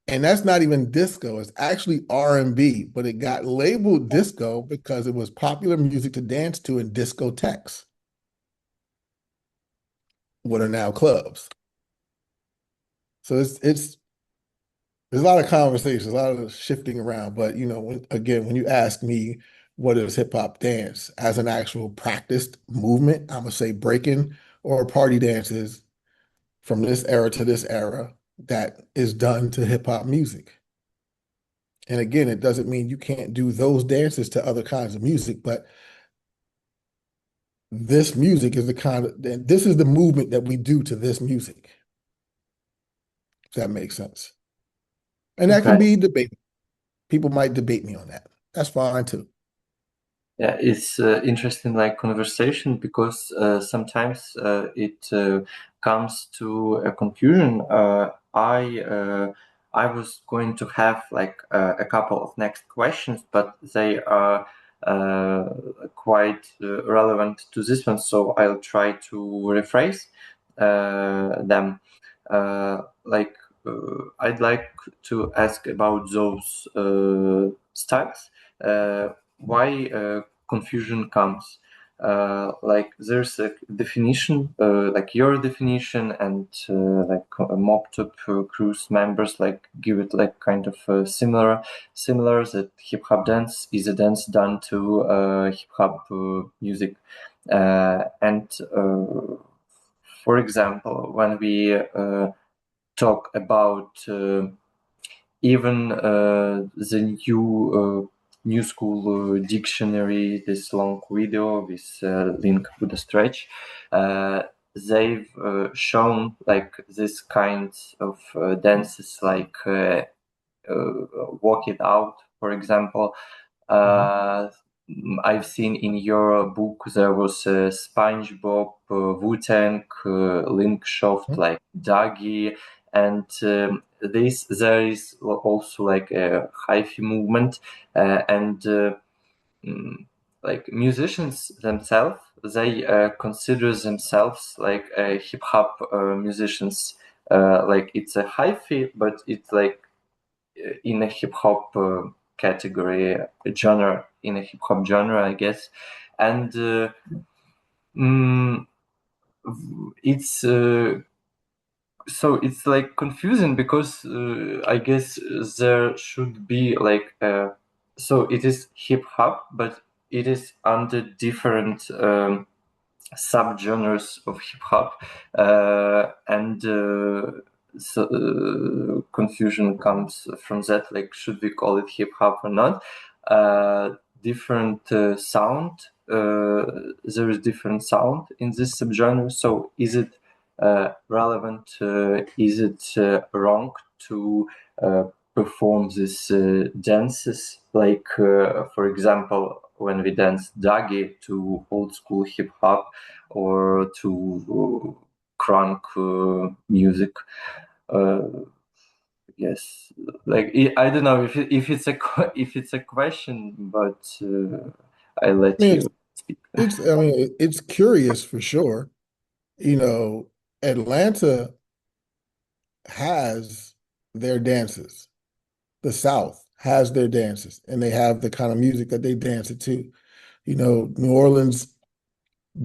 And that's not even disco. It's actually R&B, but it got labeled disco because it was popular music to dance to in discotheques, what are now clubs. So it's there's a lot of conversations, a lot of shifting around. But again, when you ask me what is hip hop dance as an actual practiced movement, I'm gonna say breaking or party dances from this era to this era that is done to hip hop music. And again, it doesn't mean you can't do those dances to other kinds of music, but this music is the kind of, this is the movement that we do to this music, if that makes sense. And that can Okay. be debated. People might debate me on that. That's fine too. Yeah, it's interesting like conversation because sometimes it comes to a confusion. I was going to have like a couple of next questions, but they are uh, quite relevant to this one, so I'll try to rephrase them. Like I'd like to ask about those styles. Why confusion comes. Like there's a definition, like your definition, and like mob top cruise members like give it like kind of similar that hip hop dance is a dance done to hip hop music, and for example, when we talk about even the new school dictionary, this long video with link to the stretch, they've shown like this kinds of dances like walk it out, for example. Mhm. uh, I've seen in your book there was SpongeBob, Wu-Tang, Link Shaft, Mhm. like Dagi, and this there is also like a hyphy movement, and mm, like musicians themselves, they consider themselves like hip hop musicians. Like it's a hyphy, but it's like in a hip hop category, genre, in a hip hop genre, I guess. And mm, it's so it's like confusing because I guess there should be like so it is hip hop, but it is under different subgenres of hip hop, and so, confusion comes from that. Like, should we call it hip hop or not? Uh, Different sound. There is different sound in this subgenre. So, is it relevant? Is it wrong to uh, perform these dances? Like, for example, when we dance dagi to old school hip hop or to crunk music. Uh, yes, like I don't know if it's a if it's a question, but I I let mean, you speak. I mean, it's curious for sure. You know, Atlanta has their dances. The South has their dances, and they have the kind of music that they dance it to. You know, New Orleans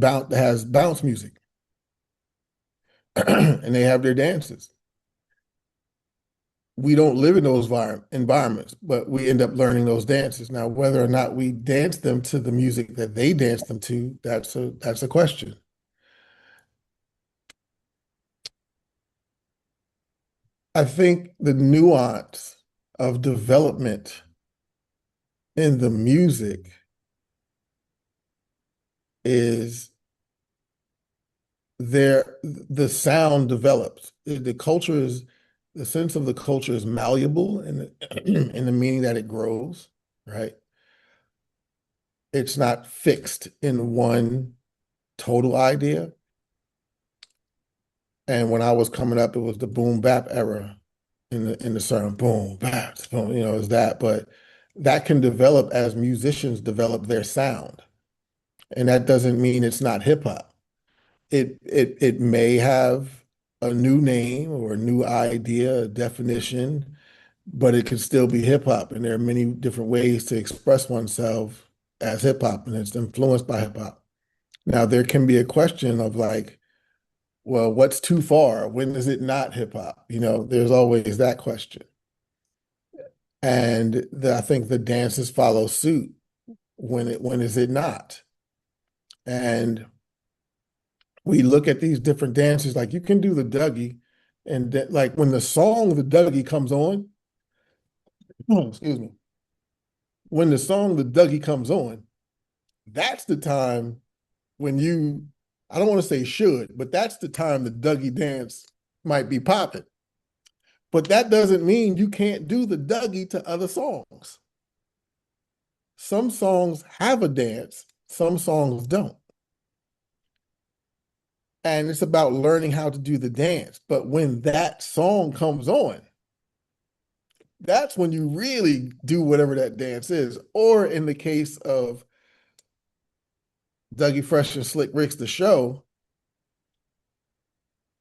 has bounce music, and they have their dances. We don't live in those environments, but we end up learning those dances. Now, whether or not we dance them to the music that they dance them to, that's a question. I think the nuance of development in the music is the sound develops. The culture is the sense of the culture is malleable in in the meaning that it grows, right? It's not fixed in one total idea. And when I was coming up, it was the boom bap era in the certain boom bap, boom, is that. But that can develop as musicians develop their sound. And that doesn't mean it's not hip hop. It may have a new name or a new idea, a definition, but it can still be hip hop. And there are many different ways to express oneself as hip hop, and it's influenced by hip hop. Now, there can be a question of like, well, what's too far? When is it not hip hop? There's always that question. And I think the dances follow suit. When is it not? And we look at these different dances, like you can do the Dougie, and like when the song the Dougie comes on, excuse me, when the song the Dougie comes on, that's the time when you, I don't want to say should, but that's the time the Dougie dance might be popping. But that doesn't mean you can't do the Dougie to other songs. Some songs have a dance, some songs don't. And it's about learning how to do the dance. But when that song comes on, that's when you really do whatever that dance is. Or in the case of Dougie Fresh and Slick Rick's The Show,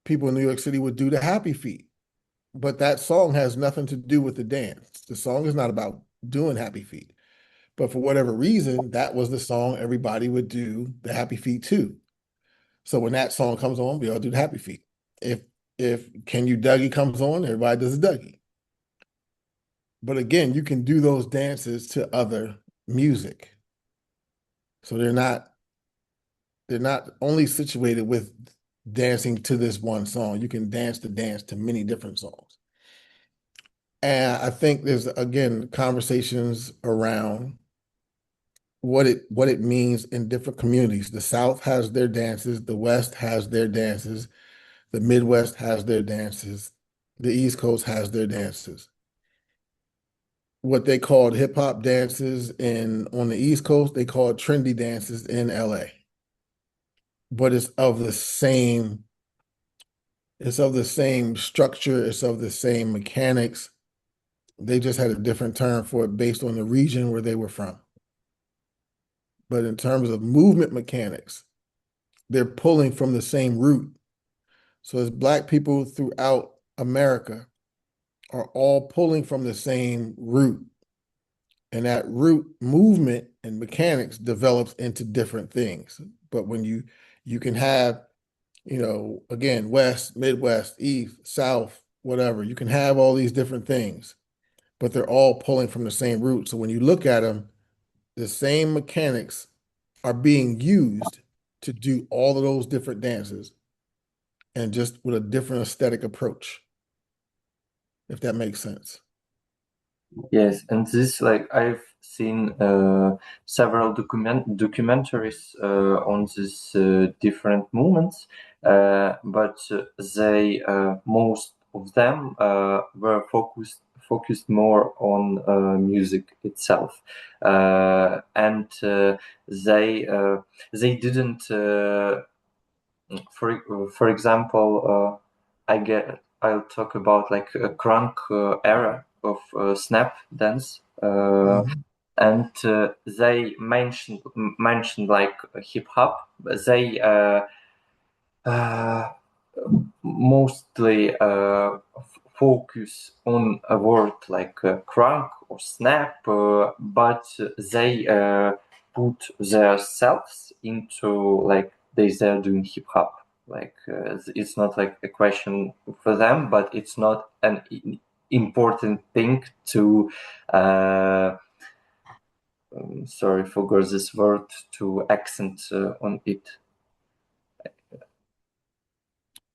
people in New York City would do the Happy Feet. But that song has nothing to do with the dance. The song is not about doing Happy Feet. But for whatever reason, that was the song everybody would do the Happy Feet to. So when that song comes on, we all do the Happy Feet. If if Can You Dougie comes on, everybody does a Dougie. But again, you can do those dances to other music. So they're not only situated with dancing to this one song. You can dance the dance to many different songs. And I think there's again conversations around what it means in different communities. The South has their dances, the West has their dances, the Midwest has their dances, the East Coast has their dances. What they called hip hop dances in on the East Coast, they called trendy dances in LA. But it's of the same structure, it's of the same mechanics. They just had a different term for it based on the region where they were from. But in terms of movement mechanics, they're pulling from the same root. So as Black people throughout America are all pulling from the same root. And that root movement and mechanics develops into different things. But when you can have, again, West, Midwest, East, South, whatever, you can have all these different things, but they're all pulling from the same root. So when you look at them, the same mechanics are being used to do all of those different dances and just with a different aesthetic approach, if that makes sense. Yes, and this like I've seen several documentaries on these different movements, but they most of them were focused more on music itself, and they didn't. For example, I'll talk about like a crunk era of snap dance, Mhm. and they mentioned like hip hop. They uh, mostly focus on a word like crunk or snap, but they put themselves into like they're doing hip hop. Like it's not like a question for them, but it's not an important thing to. Sorry, forgot this word to accent on it.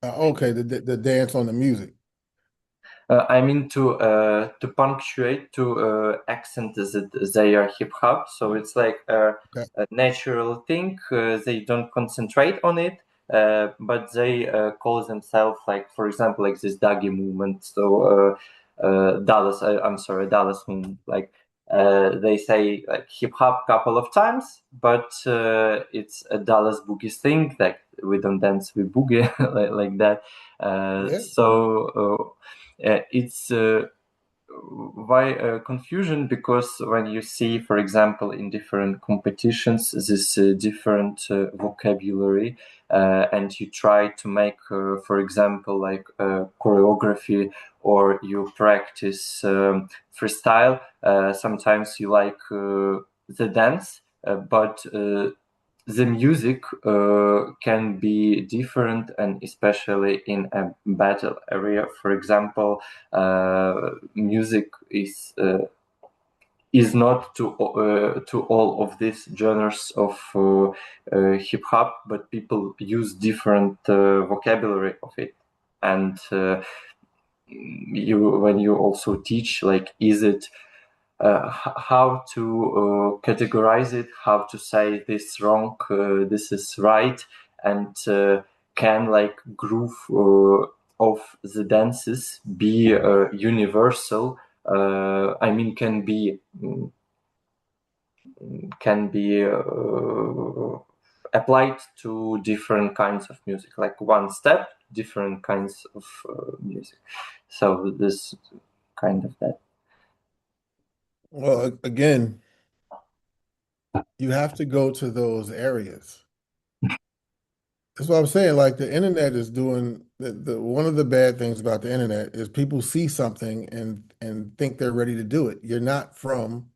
Okay, the dance on the music. I mean to punctuate, to accent that they are hip hop. So it's like Okay. a natural thing. They don't concentrate on it, but they call themselves like, for example, like this Dagi movement. So Dallas, I'm sorry, Dallas movement. Like they say like hip hop couple of times, but it's a Dallas boogie thing. Like we don't dance with boogie like that. Yeah. It's why confusion, because when you see, for example, in different competitions this different vocabulary, and you try to make for example like choreography, or you practice freestyle, sometimes you like the dance, but the music can be different, and especially in a battle area. For example, music is not to all of these genres of hip hop, but people use different vocabulary of it. And you when you also teach, like, is it how to categorize it, how to say this wrong, this is right, and can like groove of the dances be universal? I mean, can be applied to different kinds of music, like one step, different kinds of music. So this kind of that. Well, again, you have to go to those areas. That's what I'm saying. Like the internet is doing the one of the bad things about the internet is people see something and think they're ready to do it. You're not from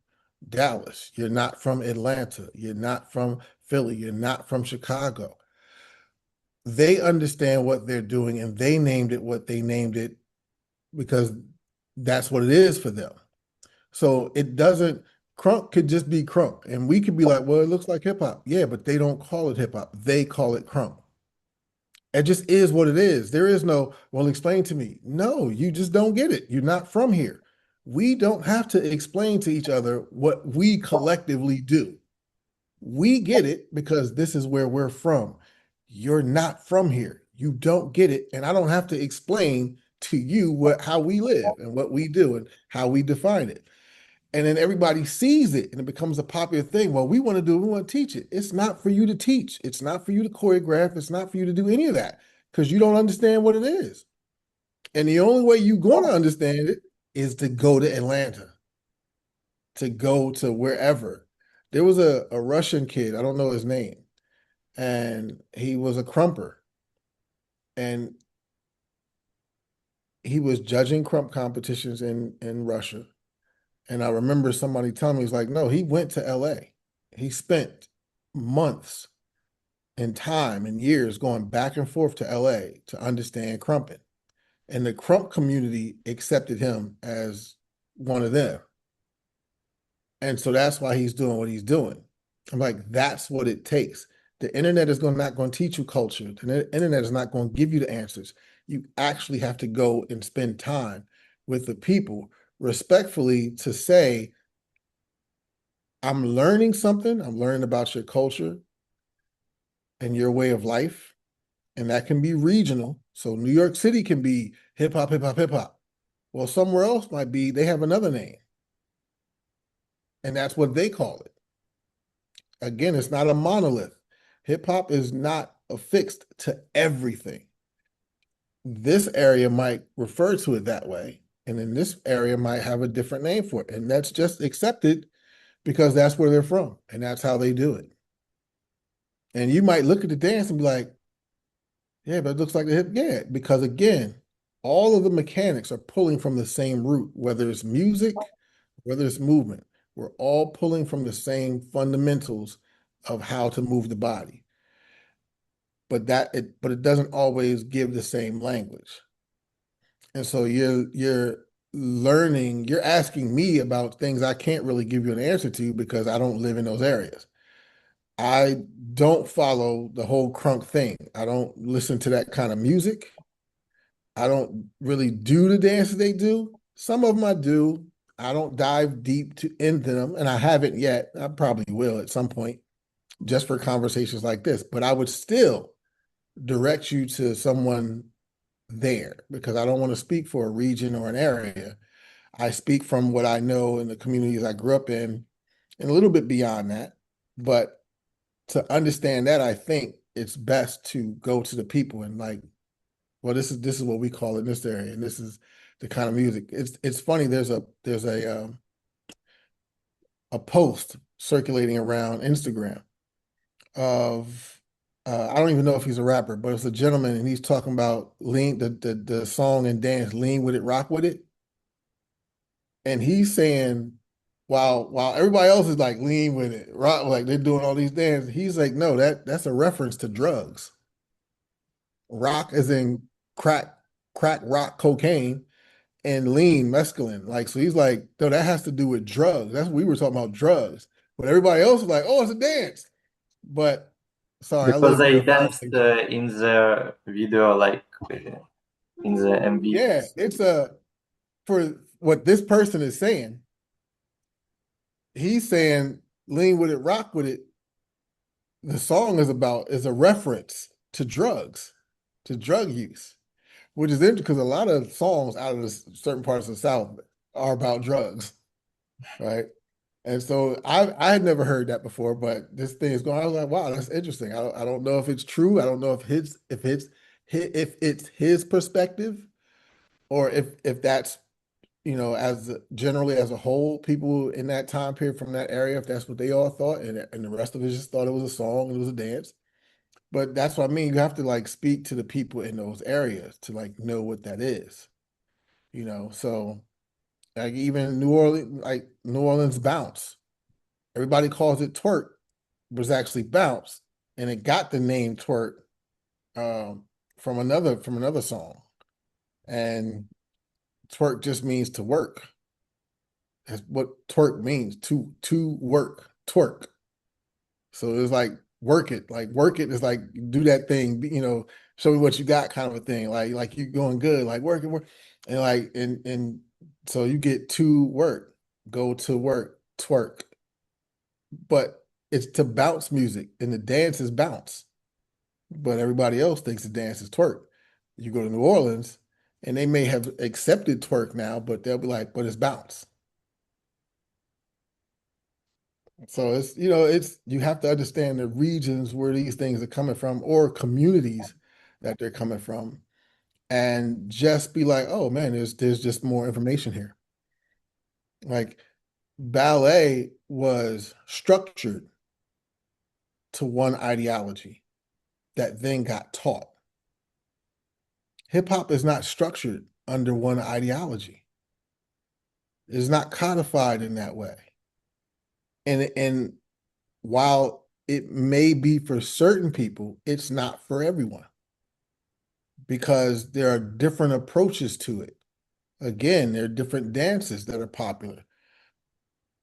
Dallas. You're not from Atlanta. You're not from Philly. You're not from Chicago. They understand what they're doing and they named it what they named it because that's what it is for them. So it doesn't, crunk could just be crunk. And we could be like, well, it looks like hip hop. Yeah, but they don't call it hip hop. They call it crunk. It just is what it is. There is no, well, explain to me. No, you just don't get it. You're not from here. We don't have to explain to each other what we collectively do. We get it because this is where we're from. You're not from here. You don't get it. And I don't have to explain to you what how we live and what we do and how we define it. And then everybody sees it and it becomes a popular thing. Well, we want to do, we want to teach it. It's not for you to teach. It's not for you to choreograph. It's not for you to do any of that because you don't understand what it is. And the only way you're going to understand it is to go to Atlanta, to go to wherever. There was a Russian kid, I don't know his name, and he was a crumper. And he was judging crump competitions in Russia. And I remember somebody telling me, he's like, no, he went to LA. He spent months and time and years going back and forth to LA to understand crumping. And the crump community accepted him as one of them. And so that's why he's doing what he's doing. I'm like, that's what it takes. The internet is not going to teach you culture. The internet is not going to give you the answers. You actually have to go and spend time with the people respectfully to say, I'm learning something. I'm learning about your culture and your way of life. And that can be regional. So New York City can be hip hop, hip hop, hip hop. Well, somewhere else might be, they have another name. And that's what they call it. Again, it's not a monolith. Hip hop is not affixed to everything. This area might refer to it that way. And then this area might have a different name for it. And that's just accepted because that's where they're from. And that's how they do it. And you might look at the dance and be like, yeah, but it looks like a hip. Yeah, because again, all of the mechanics are pulling from the same root, whether it's music, whether it's movement. We're all pulling from the same fundamentals of how to move the body. But it doesn't always give the same language. And so you're learning, you're asking me about things I can't really give you an answer to because I don't live in those areas. I don't follow the whole crunk thing. I don't listen to that kind of music. I don't really do the dances they do. Some of them I do. I don't dive deep into them, and I haven't yet. I probably will at some point, just for conversations like this. But I would still direct you to someone there because I don't want to speak for a region or an area. I speak from what I know in the communities I grew up in, and a little bit beyond that. But to understand that, I think it's best to go to the people and like, well, this is what we call it in this area, and this is the kind of music. It's funny. There's a post circulating around Instagram of I don't even know if he's a rapper, but it's a gentleman, and he's talking about lean the song and dance, lean with it, rock with it, and he's saying while everybody else is like lean with it, rock like they're doing all these dances, he's like, no, that's a reference to drugs. Rock as in crack, crack, rock, cocaine, and lean, mescaline. Like, so he's like, no, that has to do with drugs. That's what we were talking about, drugs. But everybody else was like, oh, it's a dance. But sorry, I Because live near they a fire danced station. in the video, like in the MV. Yeah, it's a for what this person is saying. he's saying lean with it, rock with it. The song is a reference to drugs, to drug use, which is interesting because a lot of songs out of certain parts of the South are about drugs, right? And so I had never heard that before, but this thing is going. I was like, wow, that's interesting. I don't know if it's true. I don't know if it's his perspective or if that's generally as a whole, people in that time period from that area, if that's what they all thought, and the rest of us just thought it was a song and it was a dance. But that's what I mean. You have to like speak to the people in those areas to like know what that is, you know. So like even New Orleans bounce. Everybody calls it twerk, but it's actually bounce, and it got the name twerk um, from another song. And twerk just means to work. That's what twerk means, to work, twerk. So it's like work it is like do that thing, show me what you got kind of a thing. Like you going good, like work. And and so you get to work, go to work, twerk. But it's to bounce music and the dance is bounce. But everybody else thinks the dance is twerk. You go to New Orleans and they may have accepted twerk now, but they'll be like, but it's bounce. So it's you have to understand the regions where these things are coming from or communities that they're coming from and just be like, oh man, there's just more information here. Like ballet was structured to one ideology that then got taught. Hip hop is not structured under one ideology. It's not codified in that way. And while it may be for certain people, it's not for everyone because there are different approaches to it. Again, there are different dances that are popular.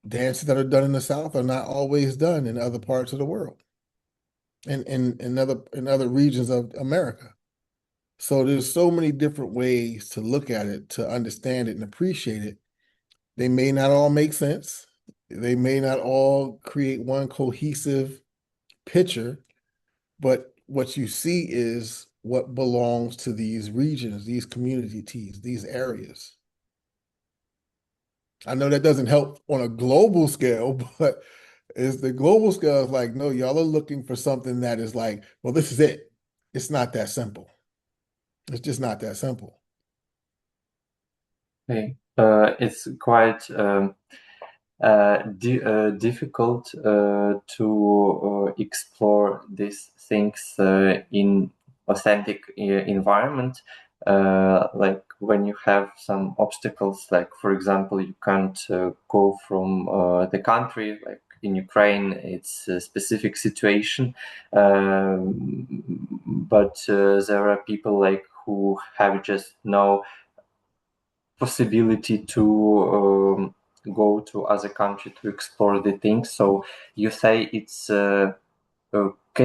Dances that are done in the South are not always done in other parts of the world and in other regions of America. So there's so many different ways to look at it, to understand it and appreciate it. They may not all make sense. They may not all create one cohesive picture, but what you see is what belongs to these regions, these communities, these areas. I know that doesn't help on a global scale, but is the global scale is like, no, y'all are looking for something that is like, well, this is it. It's not that simple. It's just not that simple. Okay. It's quite difficult to explore these things in authentic environment. Like when you have some obstacles, like for example, you can't go from the country, like in Ukraine, it's a specific situation. But there are people like who have just no possibility to go to other country to explore the things. So you say it's. Can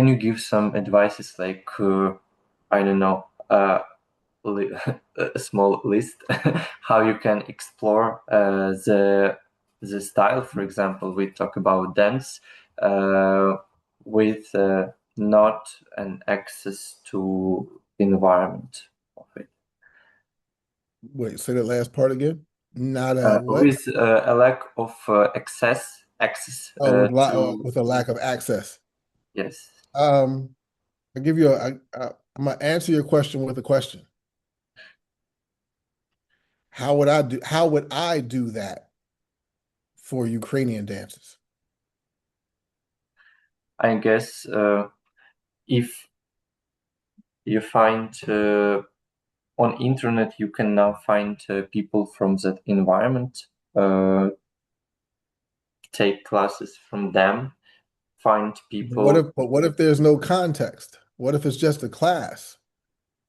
you give some advices like I don't know a small list how you can explore the style? For example, we talk about dance with not an access to environment of it. Wait, say that last part again. Not a what? With a lack of access Oh, to with a lack of access. yes. Um, I give you I'm gonna answer your question with a question. How would I do that for Ukrainian dances? I guess if you find on internet, you can now find people from that environment, uh, take classes from them, find people. But what if there's no context? What if it's just a class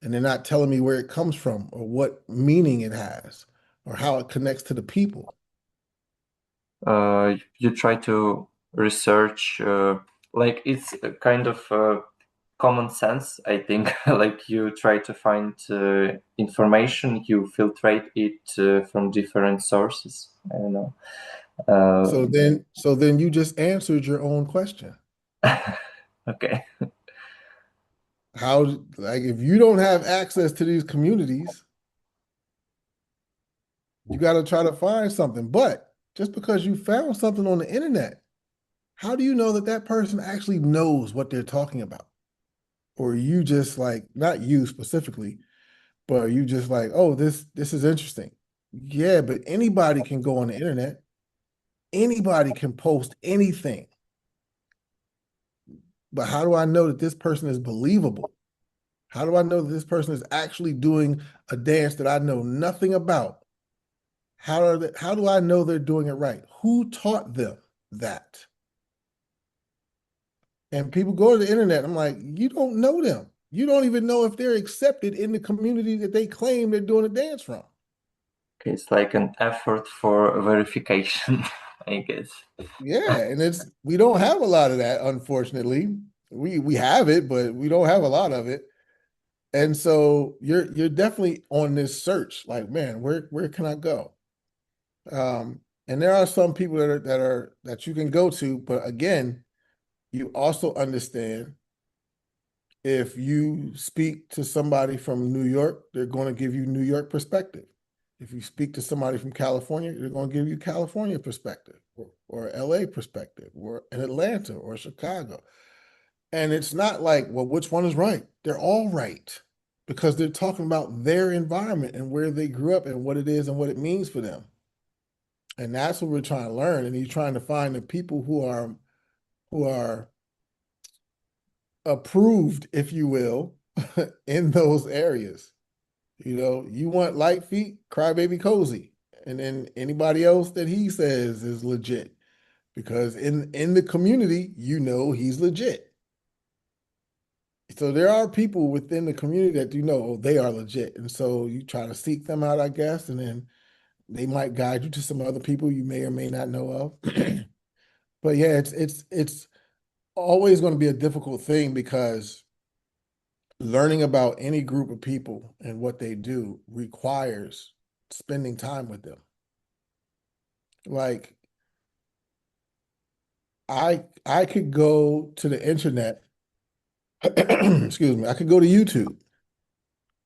and they're not telling me where it comes from or what meaning it has or how it connects to the people? You try to research, like it's a kind of common sense, I think. Like you try to find information, you filtrate it from different sources. I don't know. Uh, So then you just answered your own question. okay. How, like, if you don't have access to these communities, you got to try to find something. But just because you found something on the internet, how do you know that that person actually knows what they're talking about? Or you just like, not you specifically, but are you just like, oh, this is interesting. Yeah, but anybody can go on the internet. Anybody can post anything. But how do I know that this person is believable? How do I know that this person is actually doing a dance that I know nothing about? How do I know they're doing it right? Who taught them that? And people go to the internet. I'm like, you don't know them. You don't even know if they're accepted in the community that they claim they're doing a dance from. Okay, it's like an effort for verification, I guess. Yeah, and it's we don't have a lot of that, unfortunately. We have it, but we don't have a lot of it. And so you're definitely on this search, like, man, where can I go? And there are some people that you can go to, but again, you also understand if you speak to somebody from New York, they're going to give you New York perspective. If you speak to somebody from California, they're going to give you California perspective or LA perspective or in Atlanta or Chicago. And it's not like, well, which one is right? They're all right because they're talking about their environment and where they grew up and what it is and what it means for them. And that's what we're trying to learn. And you're trying to find the people who are approved, if you will, in those areas. You know, you want light feet, crybaby cozy. And then anybody else that he says is legit. Because in the community, you know he's legit. So there are people within the community that you know they are legit. And so you try to seek them out, I guess, and then they might guide you to some other people you may or may not know of. But yeah, it's always going to be a difficult thing because learning about any group of people and what they do requires spending time with them. Like I could go to the internet, excuse me, I could go to YouTube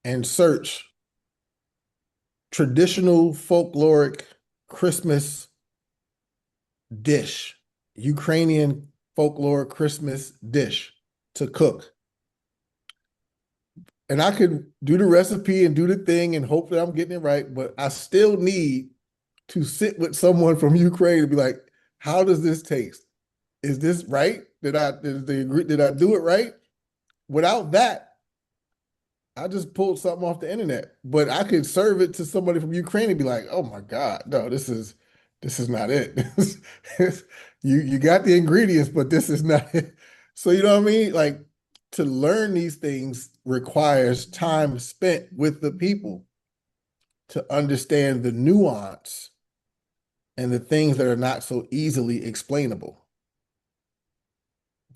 and search traditional folkloric Christmas dish, Ukrainian folklore Christmas dish to cook. And I could do the recipe and do the thing and hope that I'm getting it right, but I still need to sit with someone from Ukraine and be like, how does this taste? Is this right? Did I do it right? Without that, I just pulled something off the internet. But I could serve it to somebody from Ukraine and be like, oh my God, no, this is not it. You got the ingredients, but this is not it. So you know what I mean? Like to learn these things requires time spent with the people to understand the nuance and the things that are not so easily explainable,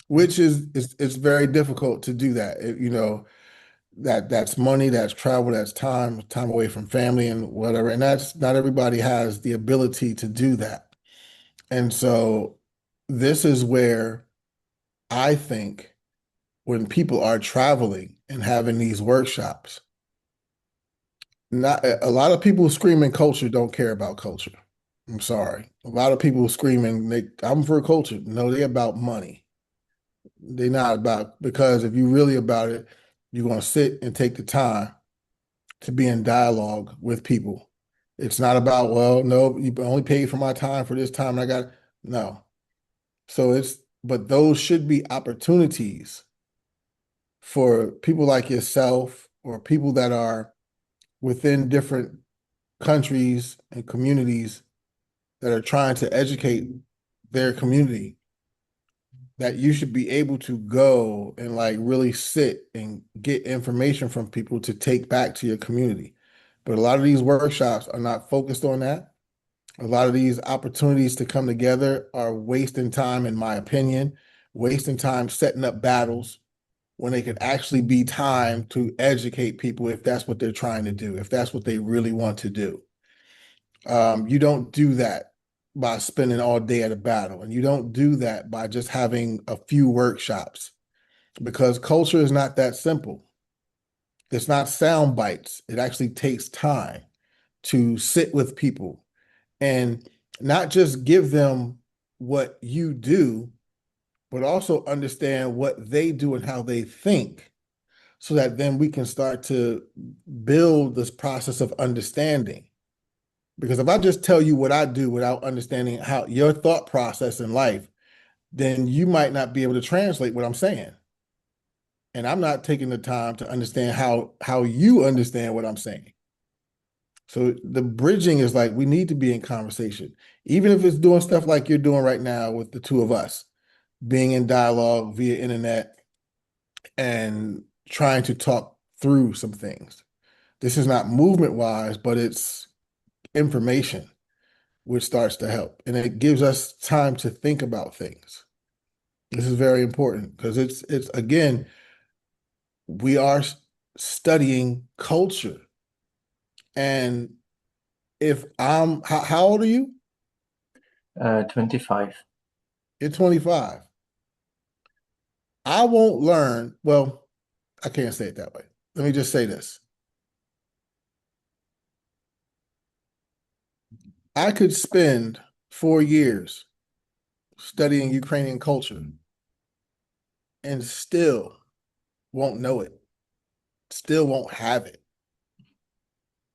which is it's very difficult to do that. You know, that's money, that's travel, that's time away from family and whatever. And that's not everybody has the ability to do that. And so this is where I think when people are traveling and having these workshops, not a lot of people screaming culture don't care about culture. I'm sorry. A lot of people screaming, I'm for culture. No, they're about money. They're not about, because if you're really about it, you're going to sit and take the time to be in dialogue with people. It's not about, well, no, you only paid for my time for this time. I got, no. So but those should be opportunities for people like yourself or people that are within different countries and communities that are trying to educate their community, that you should be able to go and like really sit and get information from people to take back to your community. But a lot of these workshops are not focused on that. A lot of these opportunities to come together are wasting time, in my opinion, wasting time setting up battles when they could actually be time to educate people if that's what they're trying to do, if that's what they really want to do. You don't do that. by spending all day at a battle. And you don't do that by just having a few workshops because culture is not that simple. It's not sound bites. It actually takes time to sit with people and not just give them what you do, but also understand what they do and how they think so that then we can start to build this process of understanding. Because if I just tell you what I do without understanding how your thought process in life, then you might not be able to translate what I'm saying. And I'm not taking the time to understand how you understand what I'm saying. So the bridging is like we need to be in conversation, even if it's doing stuff like you're doing right now with the two of us, being in dialogue via internet and trying to talk through some things. This is not movement wise, but it's information, which starts to help. And it gives us time to think about things. This is very important because it's again, we are studying culture. And if how old are you? 25. You're 25. I won't learn. Well, I can't say it that way. Let me just say this. I could spend 4 years studying Ukrainian culture and still won't know it, still won't have it.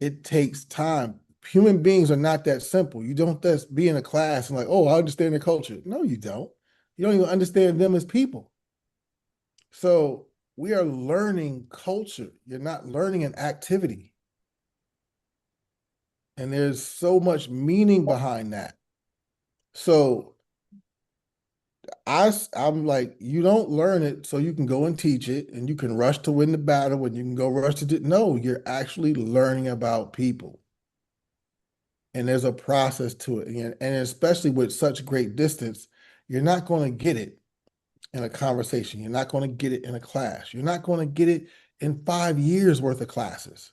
It takes time. Human beings are not that simple. You don't just be in a class and like, oh, I understand the culture. No, you don't. You don't even understand them as people. So we are learning culture. You're not learning an activity. And there's so much meaning behind that. So I'm like, you don't learn it so you can go and teach it and you can rush to win the battle and you can go rush to do. No, you're actually learning about people. And there's a process to it. And especially with such great distance, you're not going to get it in a conversation. You're not going to get it in a class. You're not going to get it in 5 years worth of classes.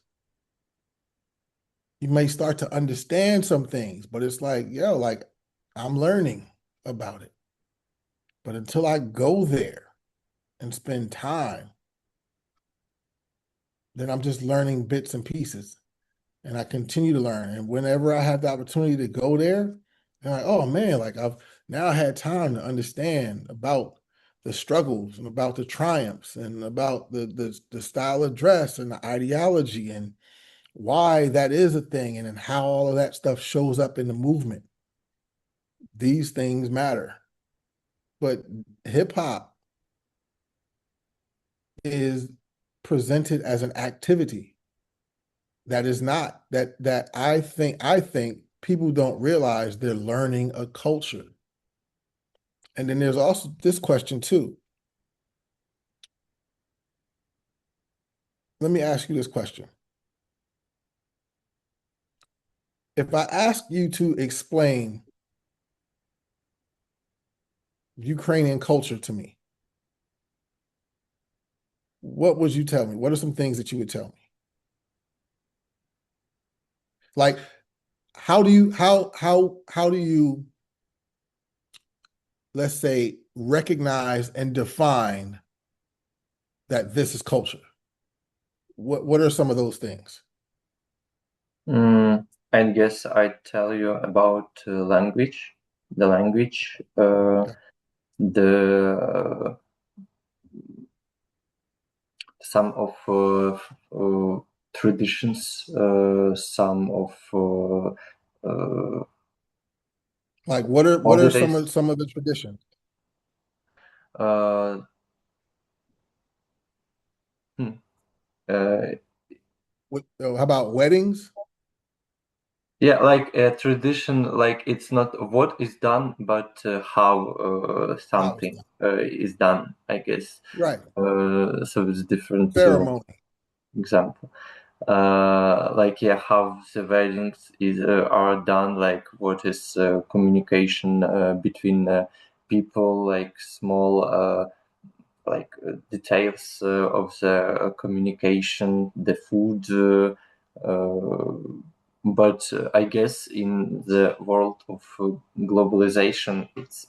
You may start to understand some things, but it's like, yo, like I'm learning about it. But until I go there and spend time, then I'm just learning bits and pieces. And I continue to learn. And whenever I have the opportunity to go there, I'm like, oh man, like I've now had time to understand about the struggles and about the triumphs and about the style of dress and the ideology and why that is a thing and then how all of that stuff shows up in the movement. These things matter. But hip hop is presented as an activity that is not that I think people don't realize they're learning a culture. And then there's also this question too. Let me ask you this question. If I ask you to explain Ukrainian culture to me, what would you tell me? What are some things that you would tell me? Like how do you let's say recognize and define that this is culture? What are some of those things? I guess I tell you about language, the language, Okay. the some of traditions, some of Like what are holidays. some of the traditions? Uh, hmm, uh, How about weddings? yeah, like a tradition, like it's not what is done, but how How it's something done. is done, I guess. Right. So it's different Ceremony. example. Like yeah, how the weddings is are done, like what is communication between people, like small details of the communication, the food, uh, but I guess in the world of globalization, it's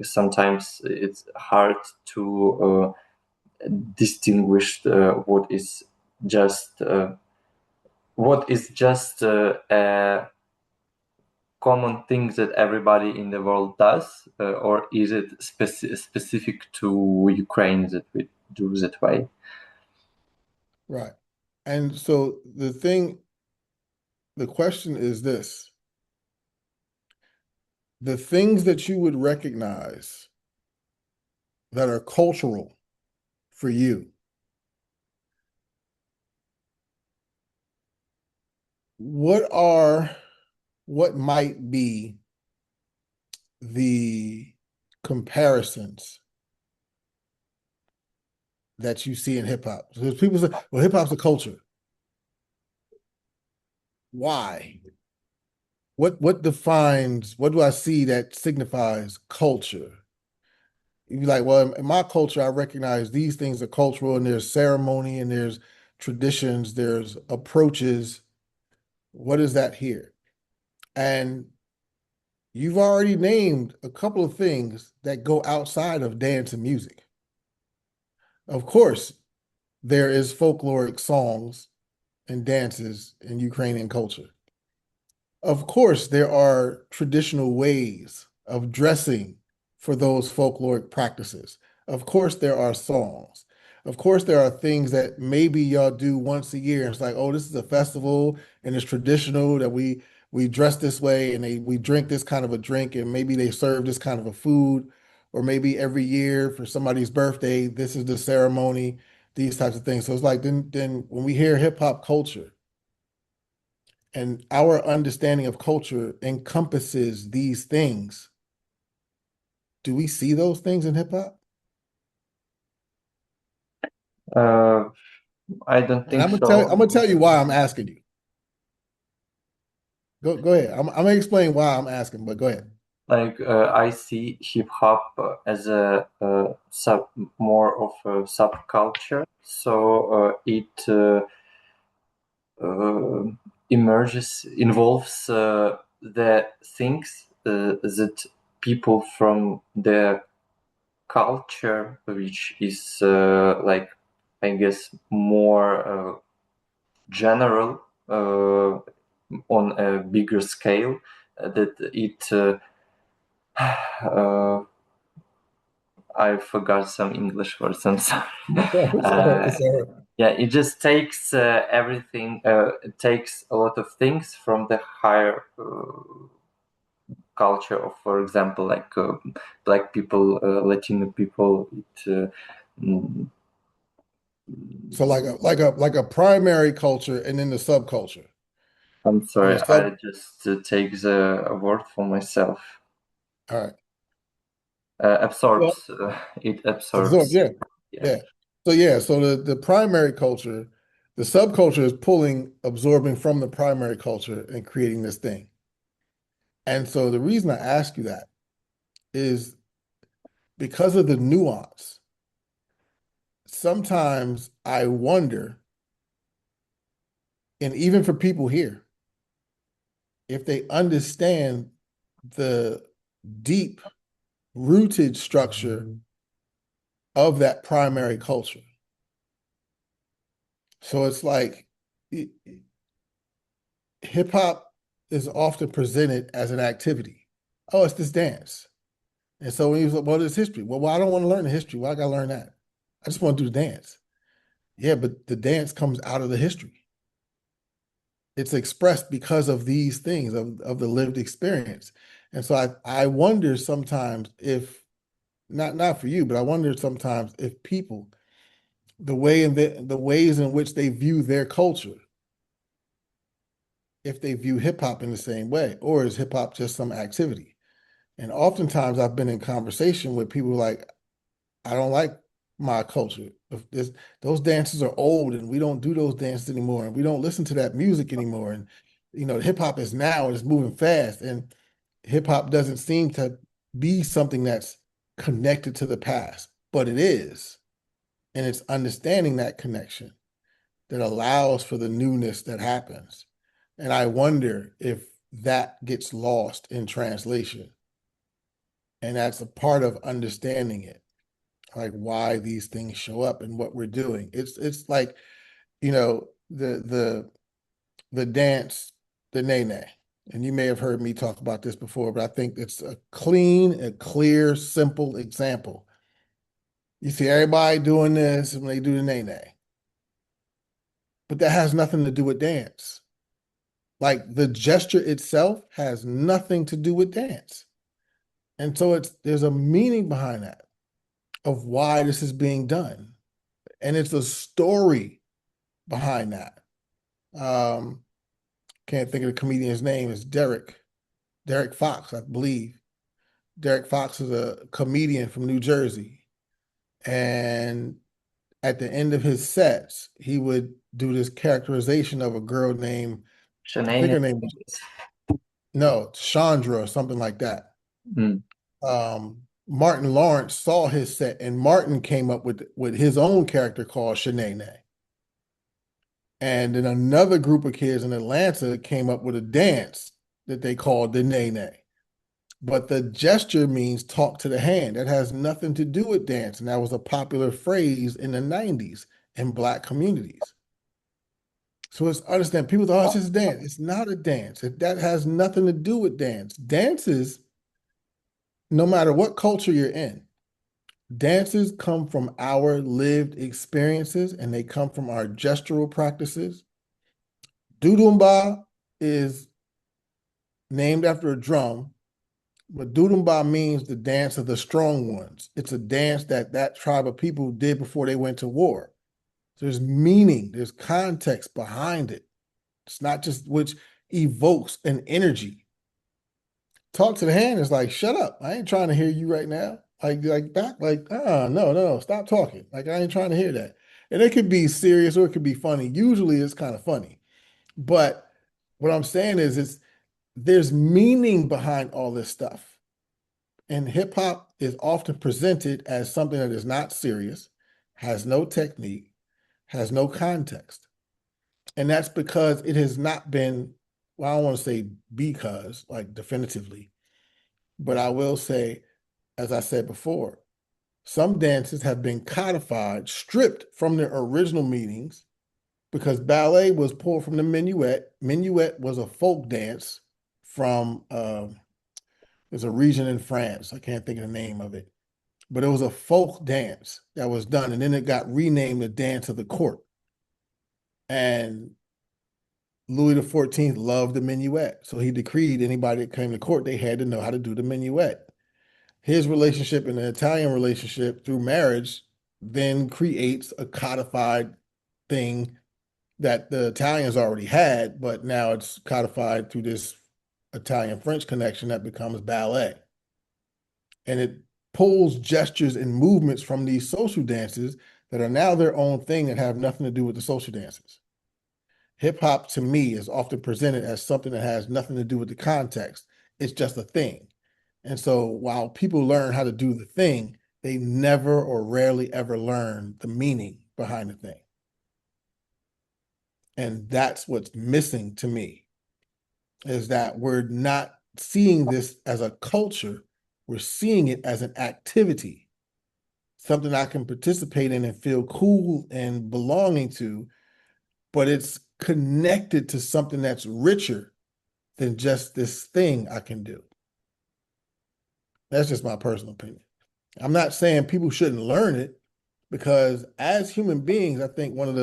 sometimes it's hard to distinguish just what is just a common thing that everybody in the world does, or is it specific to Ukraine that we do that way? Right. And so the question is this: the things that you would recognize that are cultural for you, what are, what might be the comparisons that you see in hip hop? Because people say, well, hip hop's a culture. Why? What defines, what do I see that signifies culture? You'd be like, well, in my culture, I recognize these things are cultural, and there's ceremony, and there's traditions, there's approaches. What is that here? And you've already named a couple of things that go outside of dance and music. Of course, there is folkloric songs and dances in Ukrainian culture. Of course, there are traditional ways of dressing for those folkloric practices. Of course, there are songs. Of course, there are things that maybe y'all do once a year. It's like, oh, this is a festival and it's traditional that we dress this way and we drink this kind of a drink and maybe they serve this kind of a food, or maybe every year for somebody's birthday, this is the ceremony, these types of things. So it's like then when we hear hip hop culture, and our understanding of culture encompasses these things, do we see those things in hip hop? Uh, I don't And think I'm so. gonna tell you why I'm asking you. Go ahead. I'm gonna explain why I'm asking, but go ahead. Like I see hip hop as a sub more of a subculture, so it uh, involves the things that people from the culture, which is like I guess more general on a bigger scale, that it I forgot some English words. I'm sorry. It's all right. Uh, It's all right. yeah, it just takes everything. It takes a lot of things from the higher culture of, for example, like black people, Latino people. Mm, So like a primary culture and then the subculture. I'm And sorry, the sub I just take the word for myself. all right. Well, Absorbs. It absorb, absorbs. yeah. Yeah. Yeah. So yeah, so the primary culture, the subculture is pulling, absorbing from the primary culture and creating this thing. And so the reason I ask you that is because of the nuance. Sometimes I wonder, and even for people here, if they understand the deep rooted structure of that primary culture. So it's like hip hop is often presented as an activity. Oh, it's this dance. And so when he was like, well, it's history. Well, I don't want to learn the history. Why I gotta learn that? I just want to do the dance. Yeah, but the dance comes out of the history. It's expressed because of these things of the lived experience. And so I wonder sometimes if not for you, but I wonder sometimes if people, the ways in which they view their culture, if they view hip hop in the same way, or is hip hop just some activity? And oftentimes I've been in conversation with people like, I don't like my culture. If this, those dances are old and we don't do those dances anymore and we don't listen to that music anymore. And hip hop is now and it's moving fast. And hip hop doesn't seem to be something that's connected to the past, but it is. And it's understanding that connection that allows for the newness that happens. And I wonder if that gets lost in translation. And that's a part of understanding it, like why these things show up and what we're doing. It's like, the dance, the nene. And you may have heard me talk about this before, but I think it's a clean, a clear, simple example. You see everybody doing this when they do the nene, but that has nothing to do with dance. Like the gesture itself has nothing to do with dance. And so there's a meaning behind that of why this is being done. And it's a story behind that. Um, can't think of the comedian's name. It's Derek Fox, I believe. Derek Fox is a comedian from New Jersey. And at the end of his sets, he would do this characterization of a girl named, I think Shanae. her name was, no, Chandra or something like that. Mm. Martin Lawrence saw his set, and Martin came up with his own character called Shanae. And then another group of kids in Atlanta came up with a dance that they called the Nene. But the gesture means talk to the hand. That has nothing to do with dance. And that was a popular phrase in the 90s in Black communities. So it's understand people thought, oh, it's just a dance. It's not a dance. That has nothing to do with dance. Dances, no matter what culture you're in, dances come from our lived experiences and they come from our gestural practices. Dudumba is named after a drum, but Dudumba means the dance of the strong ones. It's a dance that tribe of people did before they went to war. So there's meaning, there's context behind it. It's not just which evokes an energy. Talk to the hand is like, shut up. I ain't trying to hear you right now. Like back, like, no, stop talking. Like, I ain't trying to hear that. And it could be serious or it could be funny. Usually it's kind of funny. But what I'm saying is there's meaning behind all this stuff. And hip hop is often presented as something that is not serious, has no technique, has no context. And that's because it has not been, well, I don't want to say because, like definitively, but I will say, as I said before, some dances have been codified, stripped from their original meanings because ballet was pulled from the minuet. Minuet was a folk dance from, there's a region in France. I can't think of the name of it, but it was a folk dance that was done. And then it got renamed the Dance of the Court. And Louis XIV loved the minuet. So he decreed anybody that came to court, they had to know how to do the minuet. His relationship and the Italian relationship through marriage then creates a codified thing that the Italians already had, but now it's codified through this Italian-French connection that becomes ballet. And it pulls gestures and movements from these social dances that are now their own thing that have nothing to do with the social dances. Hip hop to me is often presented as something that has nothing to do with the context. It's just a thing. And so while people learn how to do the thing, they never or rarely ever learn the meaning behind the thing. And that's what's missing to me, is that we're not seeing this as a culture. We're seeing it as an activity, something I can participate in and feel cool and belonging to, but it's connected to something that's richer than just this thing I can do. That's just my personal opinion. I'm not saying people shouldn't learn it, because as human beings, I think one of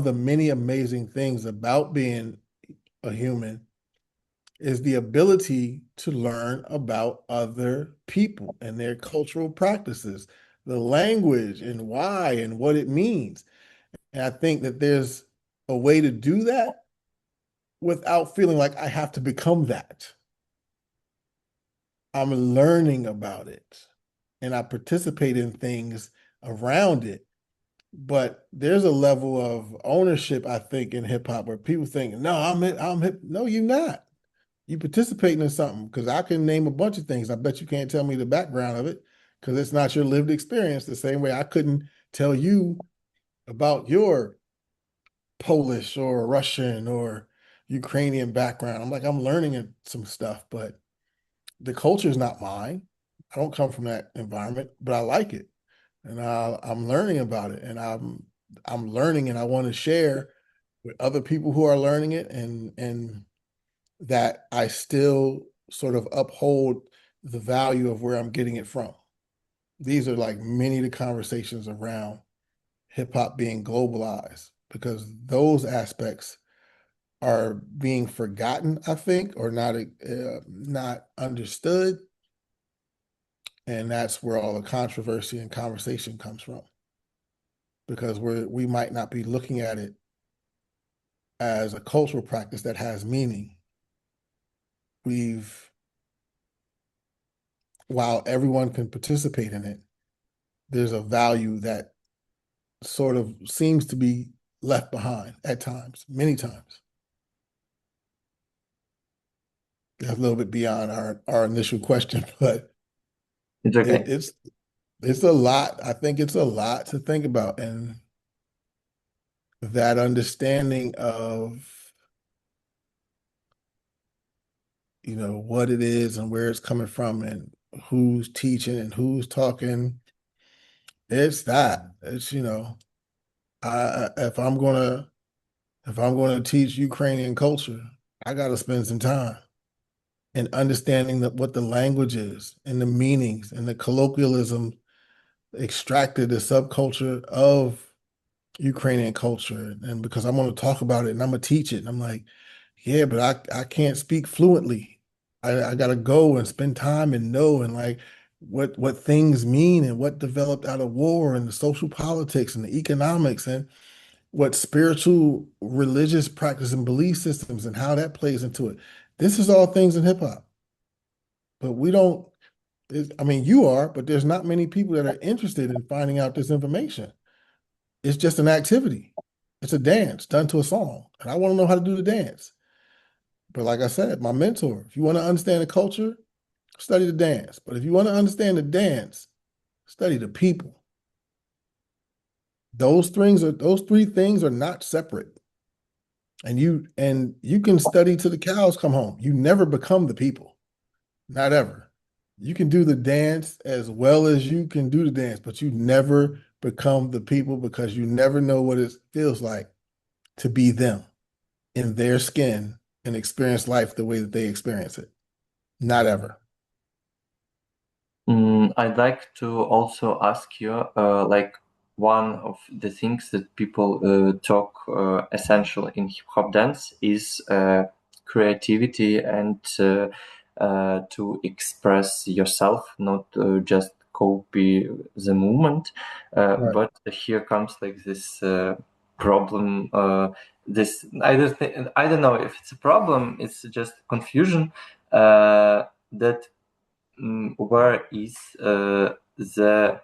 the many amazing things about being a human is the ability to learn about other people and their cultural practices, the language and why and what it means. And I think that there's a way to do that without feeling like I have to become that. I'm learning about it and I participate in things around it. But there's a level of ownership, I think, in hip hop where people think, no, I'm hip. No, you're not. You participating in something, because I can name a bunch of things. I bet you can't tell me the background of it because it's not your lived experience. The same way I couldn't tell you about your Polish or Russian or Ukrainian background. I'm like, I'm learning some stuff, but the culture is not mine. I don't come from that environment, but I like it, and I'm learning about it, and I'm learning, and I want to share with other people who are learning it, and that I still sort of uphold the value of where I'm getting it from. These are like many of the conversations around hip hop being globalized because those aspects are being forgotten, I think, or not understood, and that's where all the controversy and conversation comes from because we might not be looking at it as a cultural practice that has meaning. We've While everyone can participate in it, there's a value that sort of seems to be left behind at times, many times. That's a little bit beyond our initial question, but It's it, okay. it's it's a lot. I think it's a lot to think about, and that understanding of what it is and where it's coming from and who's teaching and who's talking. It's that. It's if I'm gonna teach Ukrainian culture, I got to spend some time in understanding what the language is and the meanings and the colloquialism extracted the subculture of Ukrainian culture. And because I'm going to talk about it and I'm going to teach it, and I'm like, yeah, but I can't speak fluently. I got to go and spend time and know and like what things mean and what developed out of war and the social politics and the economics and what spiritual religious practice and belief systems and how that plays into it. This is all things in hip hop, but we don't. I mean, you are, but there's not many people that are interested in finding out this information. It's just an activity. It's a dance done to a song, and I want to know how to do the dance. But like I said, my mentor, if you want to understand the culture, study the dance. But if you want to understand the dance, study the people. Those three things are not separate. And you can study till the cows come home. You never become the people. Not ever. You can do the dance as well as you can do the dance, but you never become the people because you never know what it feels like to be them in their skin and experience life the way that they experience it. Not ever. I'd like to also ask you, like one of the things that people talk essential in hip hop dance is creativity and to express yourself, not just copy the movement. Right. But here comes like this problem. This I don't know if it's a problem. It's just confusion that where is the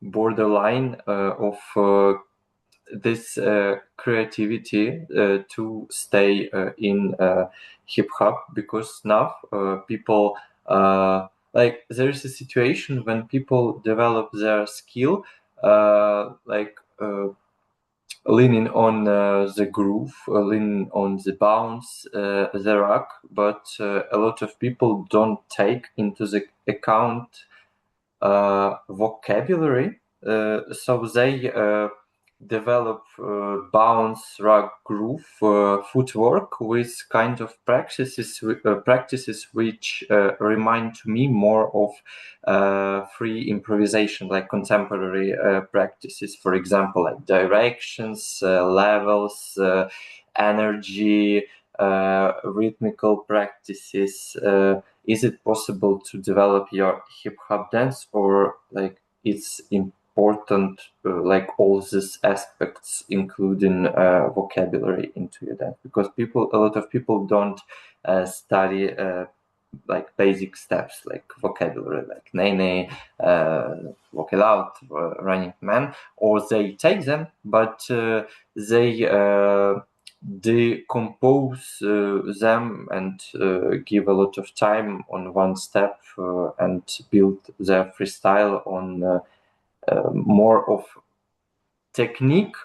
borderline of this creativity to stay in hip hop, because now people like there is a situation when people develop their skill like leaning on the groove, leaning on the bounce, the rock, but a lot of people don't take into the account vocabulary, so they develop bounce, rug, groove, footwork with kind of practices which remind to me more of free improvisation, like contemporary practices. For example, like directions, levels, energy, rhythmical practices. Is it possible to develop your hip hop dance, or like it's important like all these aspects including vocabulary into your dance? Because a lot of people don't study like basic steps like vocabulary, like nene, walk it out, running man, or they take them but they decompose them and give a lot of time on one step and build their freestyle on more of technique.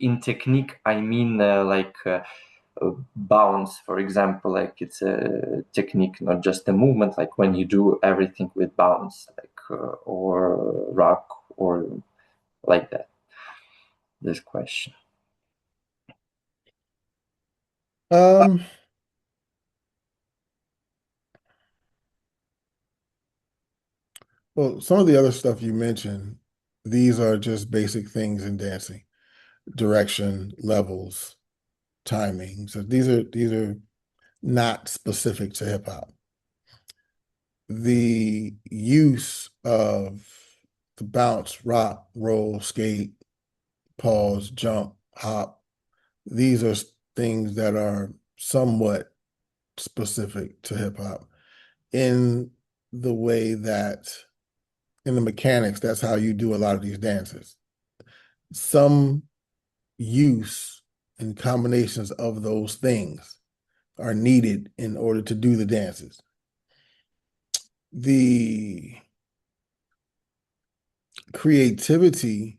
In technique, I mean bounce, for example, like it's a technique, not just a movement, like when you do everything with bounce, like or rock or like that. This question. Um, well, some of the other stuff you mentioned, these are just basic things in dancing: direction, levels, timing. So these are not specific to hip hop. The use of the bounce, rock, roll, skate, pause, jump, hop, these are things that are somewhat specific to hip hop in the way that in the mechanics, that's how you do a lot of these dances. Some use and combinations of those things are needed in order to do the dances. The creativity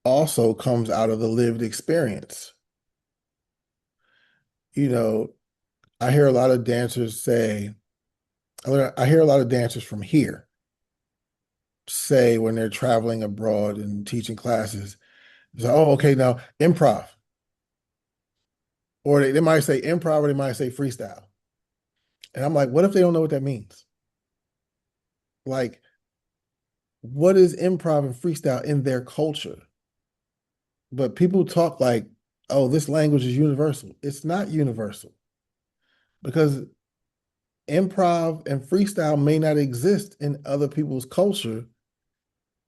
also comes out of the lived experience. You know, I hear a lot of dancers say, I hear a lot of dancers from here say when they're traveling abroad and teaching classes, it's like, oh, okay, now improv. Or they might say improv or they might say freestyle. And I'm like, what if they don't know what that means? Like, what is improv and freestyle in their culture? But people talk like, oh, this language is universal. It's not universal because improv and freestyle may not exist in other people's culture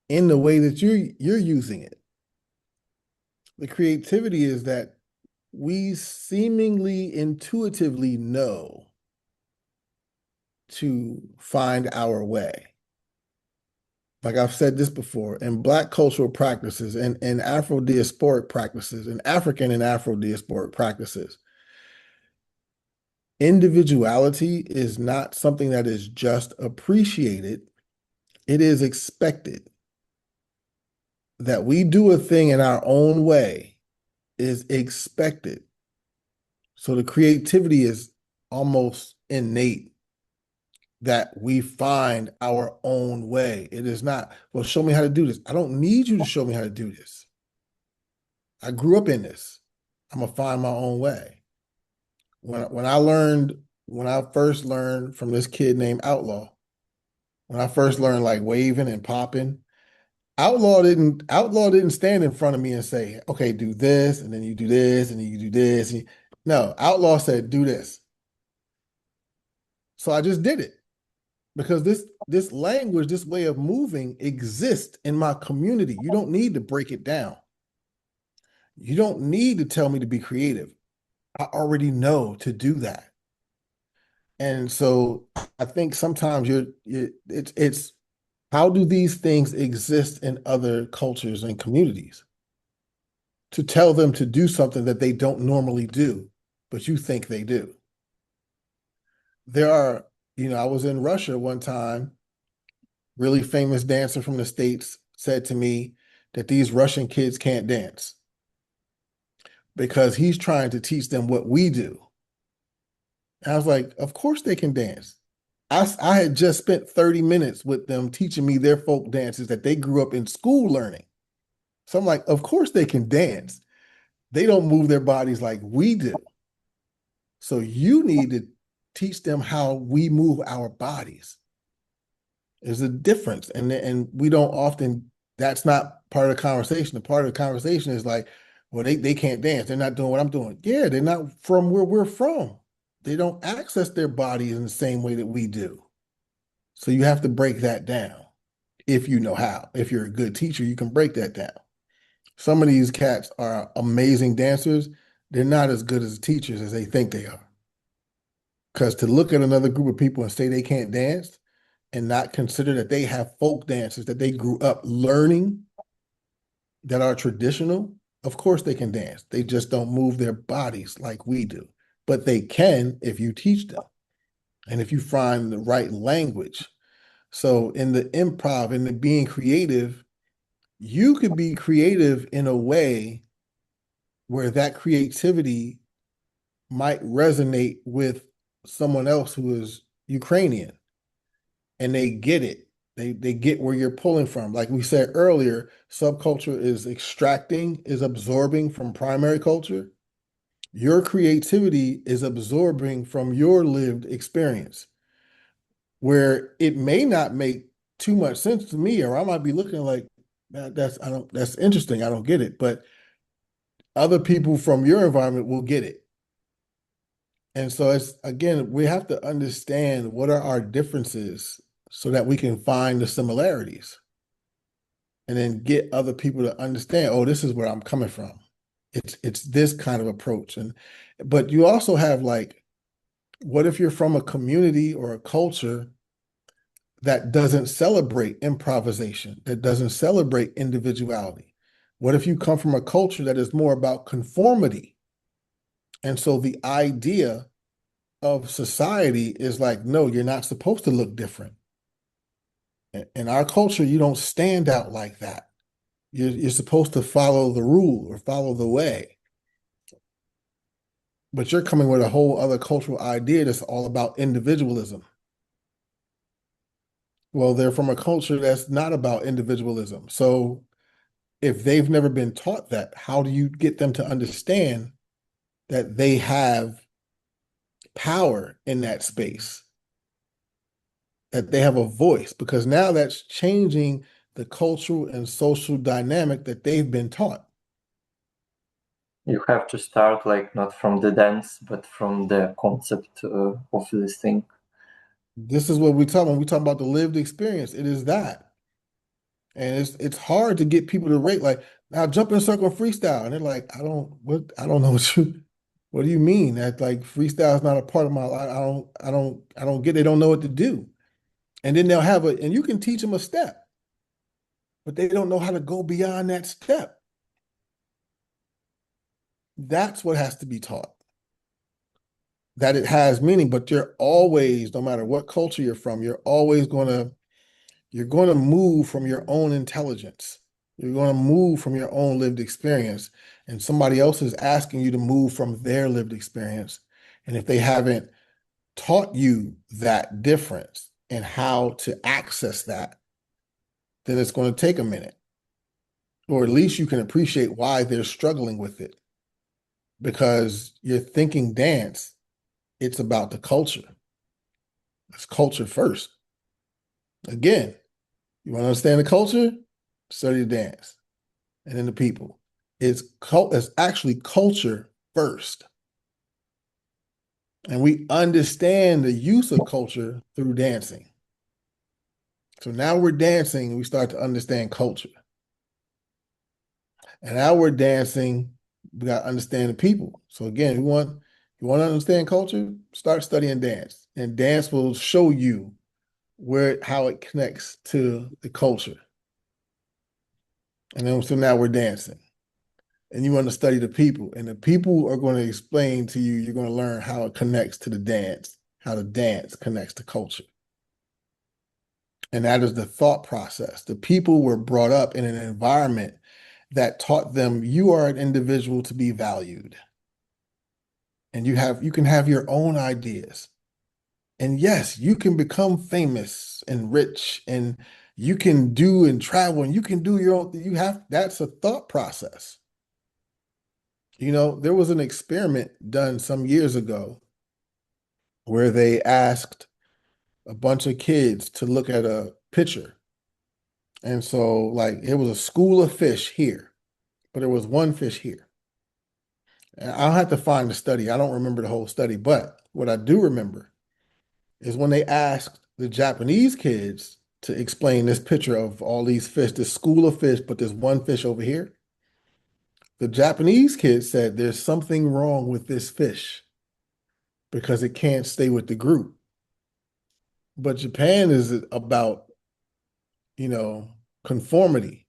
in the way that you're using it. The creativity is that we seemingly intuitively know to find our way. Like I've said this before, in Black cultural practices and Afro diasporic practices, and African and Afro diasporic practices, individuality is not something that is just appreciated, it is expected. That we do a thing in our own way is expected. So the creativity is almost innate that we find our own way. It is not, well, show me how to do this. I don't need you to show me how to do this. I grew up in this. I'm gonna find my own way. When I first learned from this kid named Outlaw, when I first learned like waving and popping, Outlaw didn't stand in front of me and say, okay, do this, and then you do this, and then you do this. No, Outlaw said, do this. So I just did it because this language, this way of moving exists in my community. You don't need to break it down. You don't need to tell me to be creative. I already know to do that. And so I think sometimes it's how do these things exist in other cultures and communities to tell them to do something that they don't normally do, but you think they do. There are, I was in Russia one time, really famous dancer from the States said to me that these Russian kids can't dance because he's trying to teach them what we do. And I was like, of course they can dance. I had just spent 30 minutes with them teaching me their folk dances that they grew up in school learning. So I'm like, of course they can dance. They don't move their bodies like we do. So you need to teach them how we move our bodies. There's a difference. And we don't often, that's not part of the conversation. The part of the conversation is like, well, they can't dance. They're not doing what I'm doing. Yeah, they're not from where we're from. They don't access their bodies in the same way that we do. So you have to break that down if you know how. If you're a good teacher, you can break that down. Some of these cats are amazing dancers. They're not as good as teachers as they think they are. Because to look at another group of people and say they can't dance and not consider that they have folk dances that they grew up learning that are traditional, of course they can dance. They just don't move their bodies like we do. But they can if you teach them and if you find the right language. So in the improv, in the being creative, You could be creative in a way where that creativity might resonate with someone else who is Ukrainian and they get it. They get where you're pulling from. Like we said earlier, subculture is extracting, is absorbing from primary culture. Your creativity is absorbing from your lived experience, where it may not make too much sense to me, or I might be looking like that's I don't that's interesting. I don't get it. But other people from your environment will get it. And so it's again, we have to understand what are our differences so that we can find the similarities and then get other people to understand, oh, this is where I'm coming from. It's this kind of approach. And but you also have like, what if you're from a community or a culture that doesn't celebrate improvisation, that doesn't celebrate individuality? What if you come from a culture that is more about conformity? And so the idea of society is like, no, you're not supposed to look different. In our culture, you don't stand out like that. You're supposed to follow the rule or follow the way. But you're coming with a whole other cultural idea that's all about individualism. Well, they're from a culture that's not about individualism. So if they've never been taught that, how do you get them to understand that they have power in that space, that they have a voice? Because now that's changing the cultural and social dynamic that they've been taught. You have to start like not from the dance, but from the concept of this thing. This is what we talk when we talk about the lived experience. It is that. And it's hard to get people to rate like, now jump in a circle and freestyle. And they're like, I don't know what do you mean? That like freestyle is not a part of my life. I don't get, they don't know what to do. And then they'll have and you can teach them a step, but they don't know how to go beyond that step. That's what has to be taught. That it has meaning, but you're always, no matter what culture you're from, you're going to move from your own intelligence. You're going to move from your own lived experience, and somebody else is asking you to move from their lived experience. And if they haven't taught you that difference and how to access that, then it's going to take a minute, or at least you can appreciate why they're struggling with it because you're thinking dance, it's about the culture. It's culture first. Again, you want to understand the culture? Study the dance and then the people. It's actually culture first. And we understand the use of culture through dancing. So now we're dancing and we start to understand culture. And now we're dancing, we got to understand the people. So again, you want to understand culture, start studying dance. And dance will show you how it connects to the culture. And then so now we're dancing. And you want to study the people, and the people are going to explain to you, you're going to learn how it connects to the dance, how the dance connects to culture. And that is the thought process. The people were brought up in an environment that taught them you are an individual to be valued. And you can have your own ideas. And yes, you can become famous and rich and you can do and travel and you can do your own, that's a thought process. You know, there was an experiment done some years ago where they asked a bunch of kids to look at a picture. And so, like, it was a school of fish here, but there was one fish here. And I'll have to find the study. I don't remember the whole study, but what I do remember is when they asked the Japanese kids to explain this picture of all these fish, this school of fish, but there's one fish over here. The Japanese kids said there's something wrong with this fish because it can't stay with the group. But Japan is about, you know, conformity,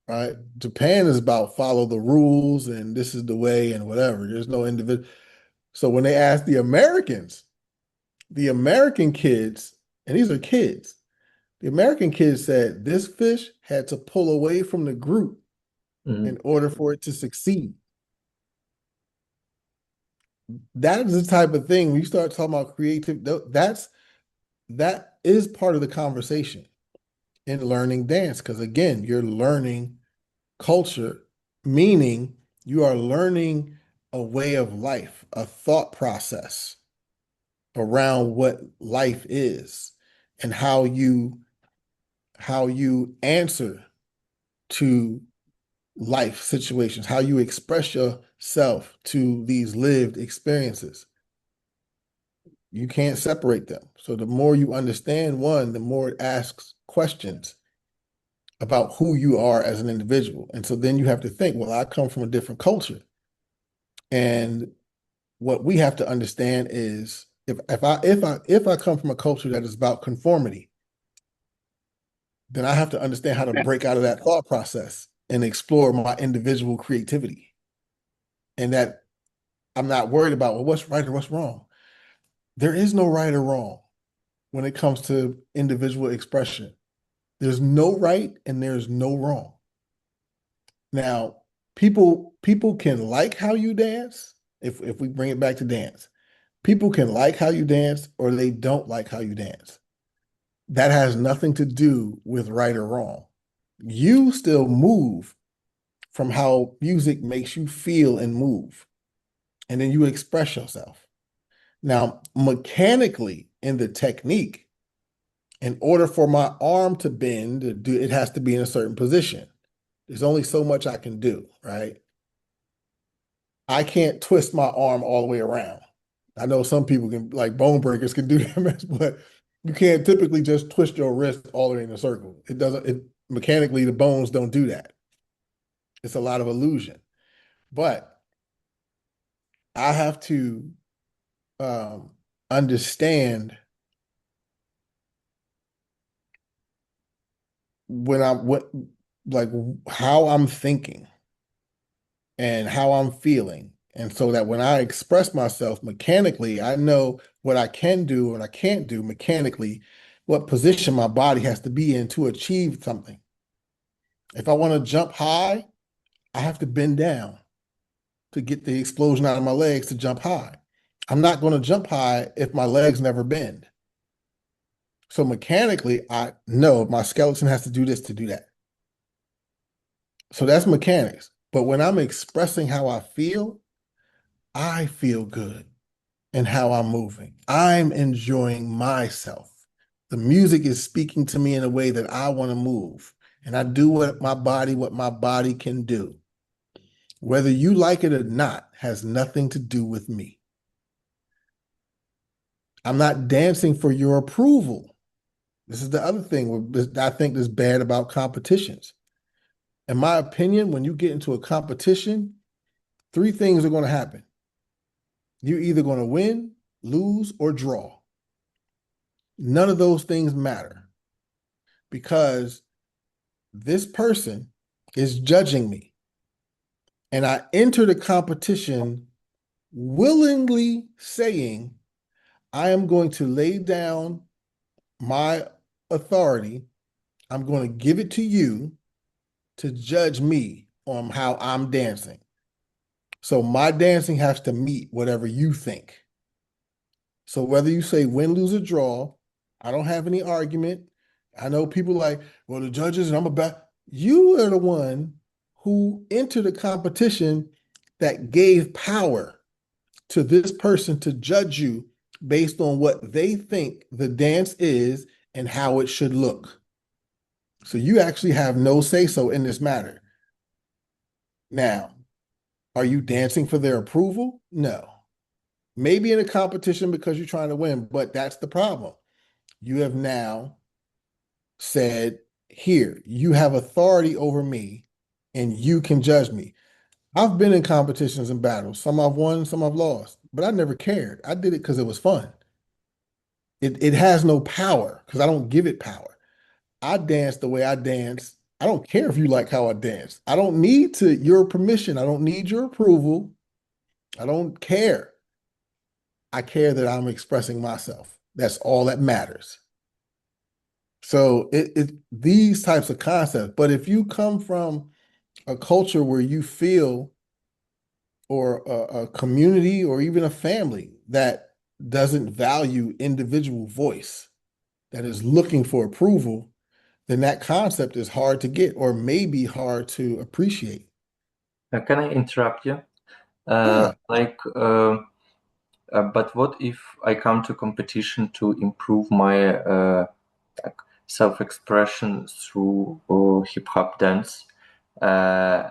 right? Japan is about follow the rules and this is the way and whatever. There's no individual. So when they asked the American kids, and these are kids, The American kid said this fish had to pull away from the group Mhm. in order for it to succeed. That is the type of thing when you start talking about creative, that is part of the conversation in learning dance. Because again, you're learning culture, meaning you are learning a way of life, a thought process around what life is and how you answer to life situations, how you express yourself to these lived experiences. You can't separate them. So the more you understand one, the more it asks questions about who you are as an individual. And so then you have to think, well, I come from a different culture. And what we have to understand is if I come from a culture that is about conformity, then I have to understand how to break out of that thought process and explore my individual creativity. And that I'm not worried about, well, what's right or what's wrong. There is no right or wrong when it comes to individual expression. There's no right and there's no wrong. Now, people can like how you dance, if we bring it back to dance. People can like how you dance or they don't like how you dance. That has nothing to do with right or wrong. You still move from how music makes you feel and move, and then you express yourself. Now, mechanically in the technique, in order for my arm to bend, it has to be in a certain position. There's only so much I can do, right? I can't twist my arm all the way around. I know some people can, like bone breakers, can do that, but you can't typically just twist your wrist all the way in a circle. It doesn't, mechanically, the bones don't do that. It's a lot of illusion. But I have to um, understand what, like how I'm thinking and how I'm feeling. And so that when I express myself mechanically, I know what I can do and I can't do mechanically, what position my body has to be in to achieve something. If I want to jump high, I have to bend down to get the explosion out of my legs to jump high. I'm not going to jump high if my legs never bend. So mechanically, I know my skeleton has to do this to do that. So that's mechanics. But when I'm expressing how I feel good in how I'm moving. I'm enjoying myself. The music is speaking to me in a way that I want to move. And I do what my body can do. Whether you like it or not has nothing to do with me. I'm not dancing for your approval. This is the other thing that I think is bad about competitions. In my opinion, when you get into a competition, three things are going to happen. You're either going to win, lose, or draw. None of those things matter because this person is judging me. And I enter the competition willingly saying, I am going to lay down my authority. I'm going to give it to you to judge me on how I'm dancing. So my dancing has to meet whatever you think. So whether you say win, lose, or draw, I don't have any argument. I know people like, well, the judges, and I'm about, you are the one who entered a competition that gave power to this person to judge you based on what they think the dance is and how it should look. So you actually have no say so in this matter. Now, are you dancing for their approval? No. Maybe in a competition because you're trying to win, but that's the problem. You have now said, here, you have authority over me and you can judge me. I've been in competitions and battles. Some I've won, some I've lost, but I never cared. I did it because it was fun. It has no power because I don't give it power. I dance the way I dance. I don't care if you like how I dance. I don't need your permission. I don't need your approval. I don't care. I care that I'm expressing myself. That's all that matters. So it these types of concepts. But if you come from a culture where you feel, or a community or even a family that doesn't value individual voice, that is looking for approval, then that concept is hard to get or maybe hard to appreciate. Can I interrupt you? Yeah. Like, but what if I come to competition to improve my like self-expression through hip hop dance? Uh,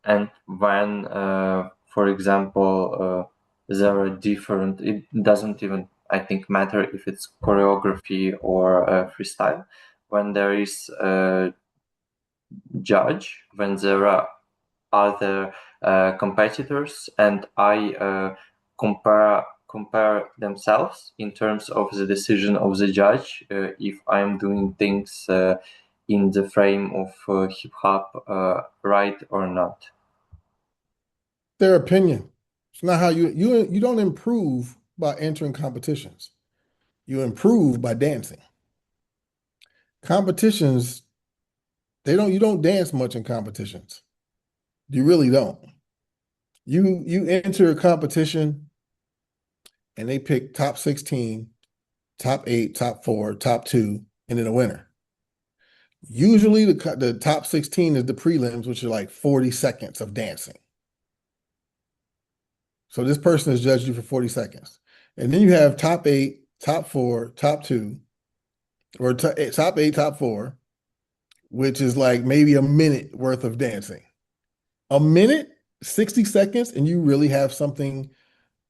and when, for example, there are different, it doesn't even, I think, matter if it's choreography or freestyle. When there is a judge, when there are other competitors, and I compare themselves in terms of the decision of the judge, if I'm doing things in the frame of hip hop right or not. Their opinion. It's not how you don't improve by entering competitions. You improve by dancing. Competitions, you don't dance much in competitions. You really don't. You enter a competition and they pick top 16, top 8, top 4, top 2, and then a winner. Usually the top 16 is the prelims, which are like 40 seconds of dancing. So this person has judged you for 40 seconds. And then you have top 8, top 4, top 2, or top 8, top 4, which is like maybe a minute worth of dancing. A minute, 60 seconds, and you really have something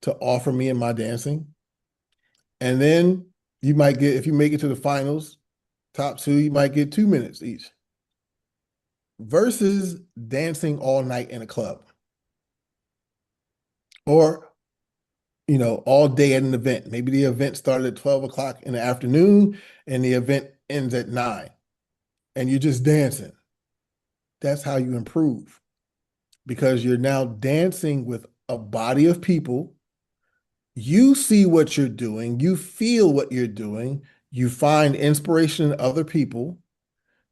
to offer me in my dancing. And then you might get, if you make it to the finals, top 2, you might get 2 minutes each versus dancing all night in a club or, all day at an event. Maybe the event started at 12 o'clock in the afternoon and the event ends at 9 and you're just dancing. That's how you improve because you're now dancing with a body of people. You see what you're doing, you feel what you're doing, you find inspiration in other people,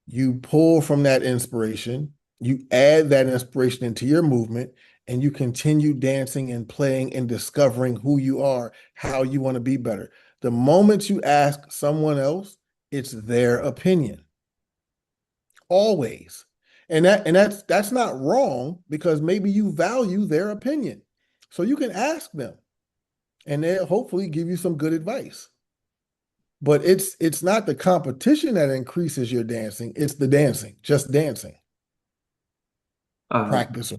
you pull from that inspiration, you add that inspiration into your movement, and you continue dancing and playing and discovering who you are, how you want to be better. The moment you ask someone else, it's their opinion. Always. And that's not wrong because maybe you value their opinion. So you can ask them and they'll hopefully give you some good advice. But it's not the competition that increases your dancing, it's the dancing, just dancing, Uh, practice.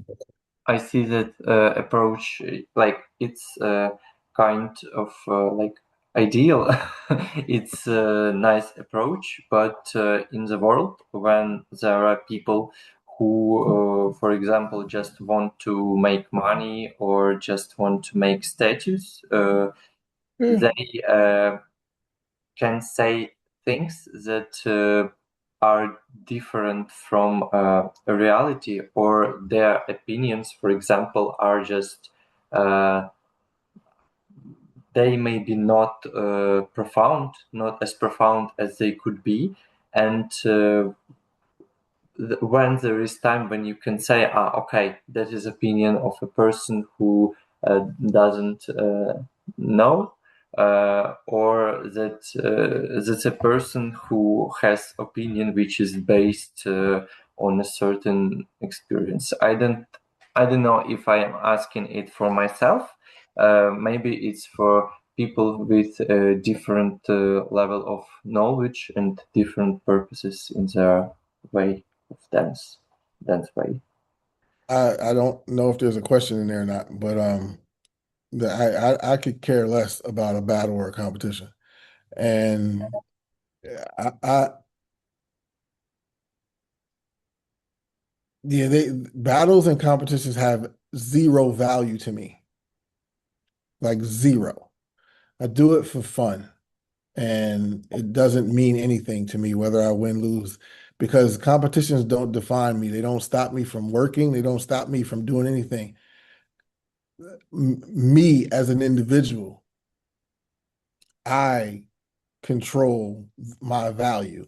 I see that approach, like it's kind of like ideal. It's a nice approach, but in the world when there are people who, for example, just want to make money or just want to make status, Yeah. they can say things that are different from a reality, or their opinions, for example, are just uh, they may be not profound, not as profound as they could be, and when there is time when you can say, okay, that is opinion of a person who doesn't know, or that that's a person who has opinion which is based on a certain experience. I don't know if I am asking it for myself. Maybe it's for people with a different level of knowledge and different purposes in their way of dance way. I don't know if there's a question in there or not, but I could care less about a battle or a competition. And I yeah, battles and competitions have zero value to me. Like zero. I do it for fun. And it doesn't mean anything to me whether I win, lose, because competitions don't define me. They don't stop me from working. They don't stop me from doing anything. Me as an individual, I control my value,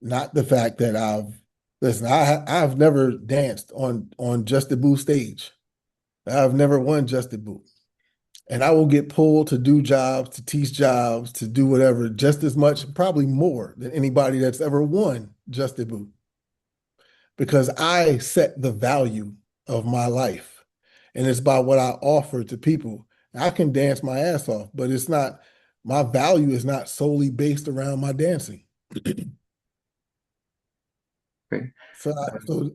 not the fact that listen, I've never danced on Just the Boo stage. I've never won Just the Boo. And I will get pulled to do jobs, to teach jobs, to do whatever, just as much, probably more than anybody that's ever won Just the Boo, because I set the value of my life. And it's by what I offer to people. I can dance my ass off, but it's not, my value is not solely based around my dancing. Okay. So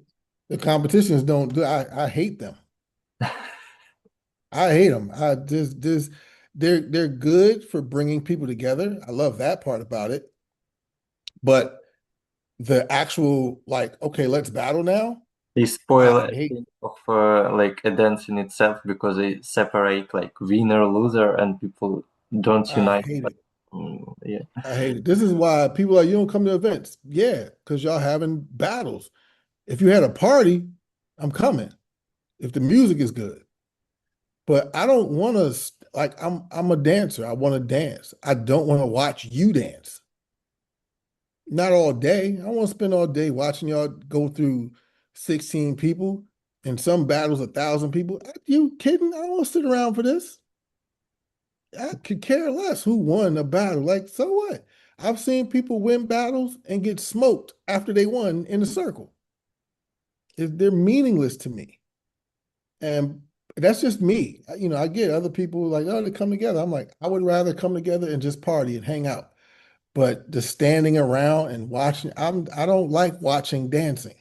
the competitions don't do, I hate them. I hate them. They're good for bringing people together. I love that part about it. But the actual, like, okay, let's battle now. They I spoil hate. everything of like a dance in itself because they separate like winner loser and people don't I unite. hate But, it. yeah. I hate it. This is why people are like, you don't come to events. Yeah, because y'all having battles. If you had a party, I'm coming. If the music is good. But I don't want to, like, I'm a dancer. I want to dance. I don't want to watch you dance. Not all day. I want to spend all day watching y'all go through 16 people and some battles 1,000 people. Are you kidding? I don't want to sit around for this. I could care less who won a battle. Like, so what? I've seen people win battles and get smoked after they won in a circle. They're meaningless to me. And that's just me. I get other people like, oh, they come together. I'm like, I would rather come together and just party and hang out. But the standing around and watching, I don't like watching dancing.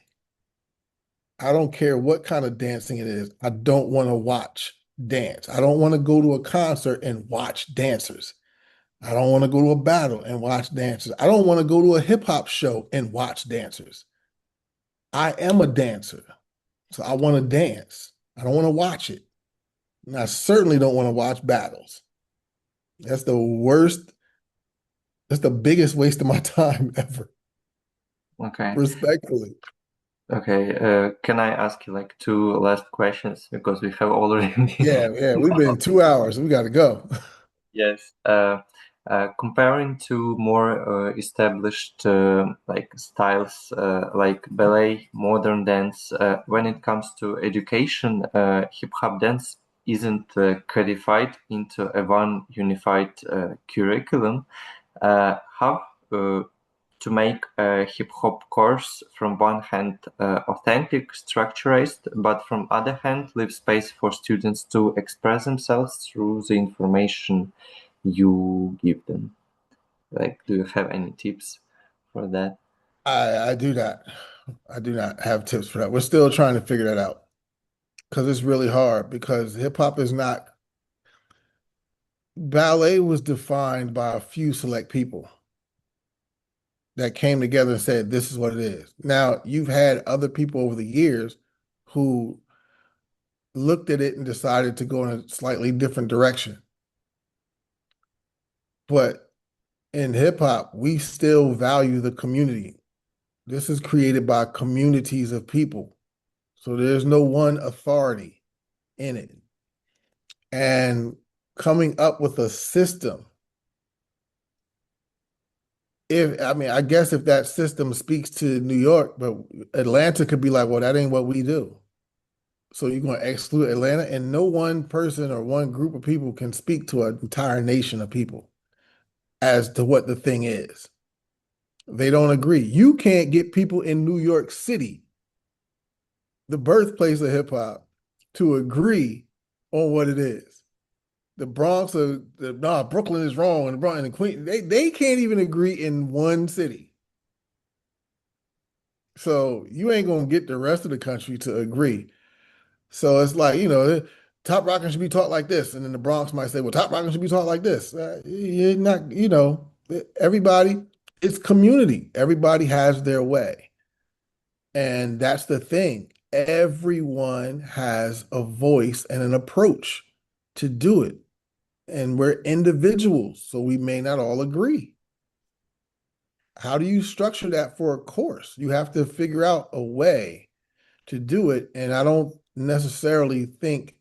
I don't care what kind of dancing it is. I don't want to watch dance. I don't want to go to a concert and watch dancers. I don't want to go to a battle and watch dancers. I don't want to go to a hip hop show and watch dancers. I am a dancer, so I want to dance. I don't want to watch it. And I certainly don't want to watch battles. That's the worst, that's the biggest waste of my time ever, Okay. respectfully. Okay. Can I ask you like two last questions because we have already been. Yeah, yeah, we've been 2 hours. We got to go. Yes. Comparing to more established like styles like ballet, modern dance, when it comes to education, hip hop dance isn't codified into a one unified curriculum. How to make a hip hop course from one hand authentic, structured, but from other hand leave space for students to express themselves through the information you give them. Like, do you have any tips for that? I do not. I do not have tips for that. We're still trying to figure that out because it's really hard because hip hop is not, ballet was defined by a few select people that came together and said, this is what it is. Now, you've had other people over the years who looked at it and decided to go in a slightly different direction. But in hip hop, we still value the community. This is created by communities of people. So there's no one authority in it. And coming up with a system, if I mean, I guess if that system speaks to New York, but Atlanta could be like, well, that ain't what we do. So you're going to exclude Atlanta, and no one person or one group of people can speak to an entire nation of people as to what the thing is. They don't agree. You can't get people in New York City, the birthplace of hip hop, to agree on what it is. The Bronx, nah, Brooklyn is wrong, and the Bronx and the Queen, they can't even agree in one city. So you ain't gonna get the rest of the country to agree. So it's like, top rocking should be taught like this. And then the Bronx might say, well, top rocking should be taught like this. You're not, everybody, it's community. Everybody has their way. And that's the thing. Everyone has a voice and an approach to do it. And we're individuals, so we may not all agree. How do you structure that for a course? You have to figure out a way to do it. And I don't necessarily think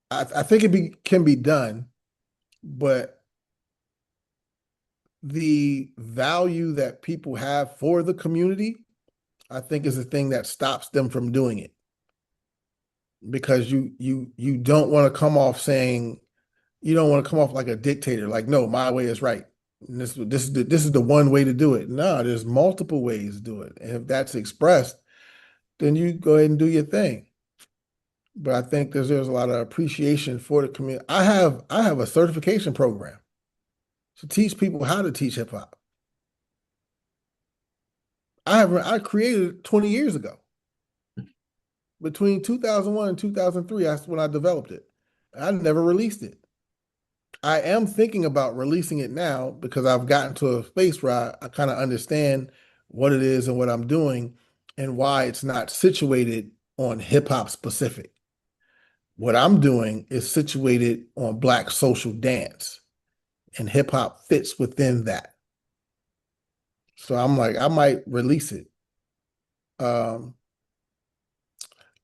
I think can be done, but the value that people have for the community, I think is the thing that stops them from doing it. Because you don't want to come off saying, you don't want to come off like a dictator, like, no, my way is right. And this is the one way to do it. No, there's multiple ways to do it. And if that's expressed, then you go ahead and do your thing. But I think there's a lot of appreciation for the community. I have a certification program to teach people how to teach hip hop. I created it 20 years ago. Between 2001 and 2003, that's when I developed it. I never released it. I am thinking about releasing it now because I've gotten to a space where I kind of understand what it is and what I'm doing and why it's not situated on hip hop specific. What I'm doing is situated on Black social dance, and hip hop fits within that. So I'm like, I might release it. Um,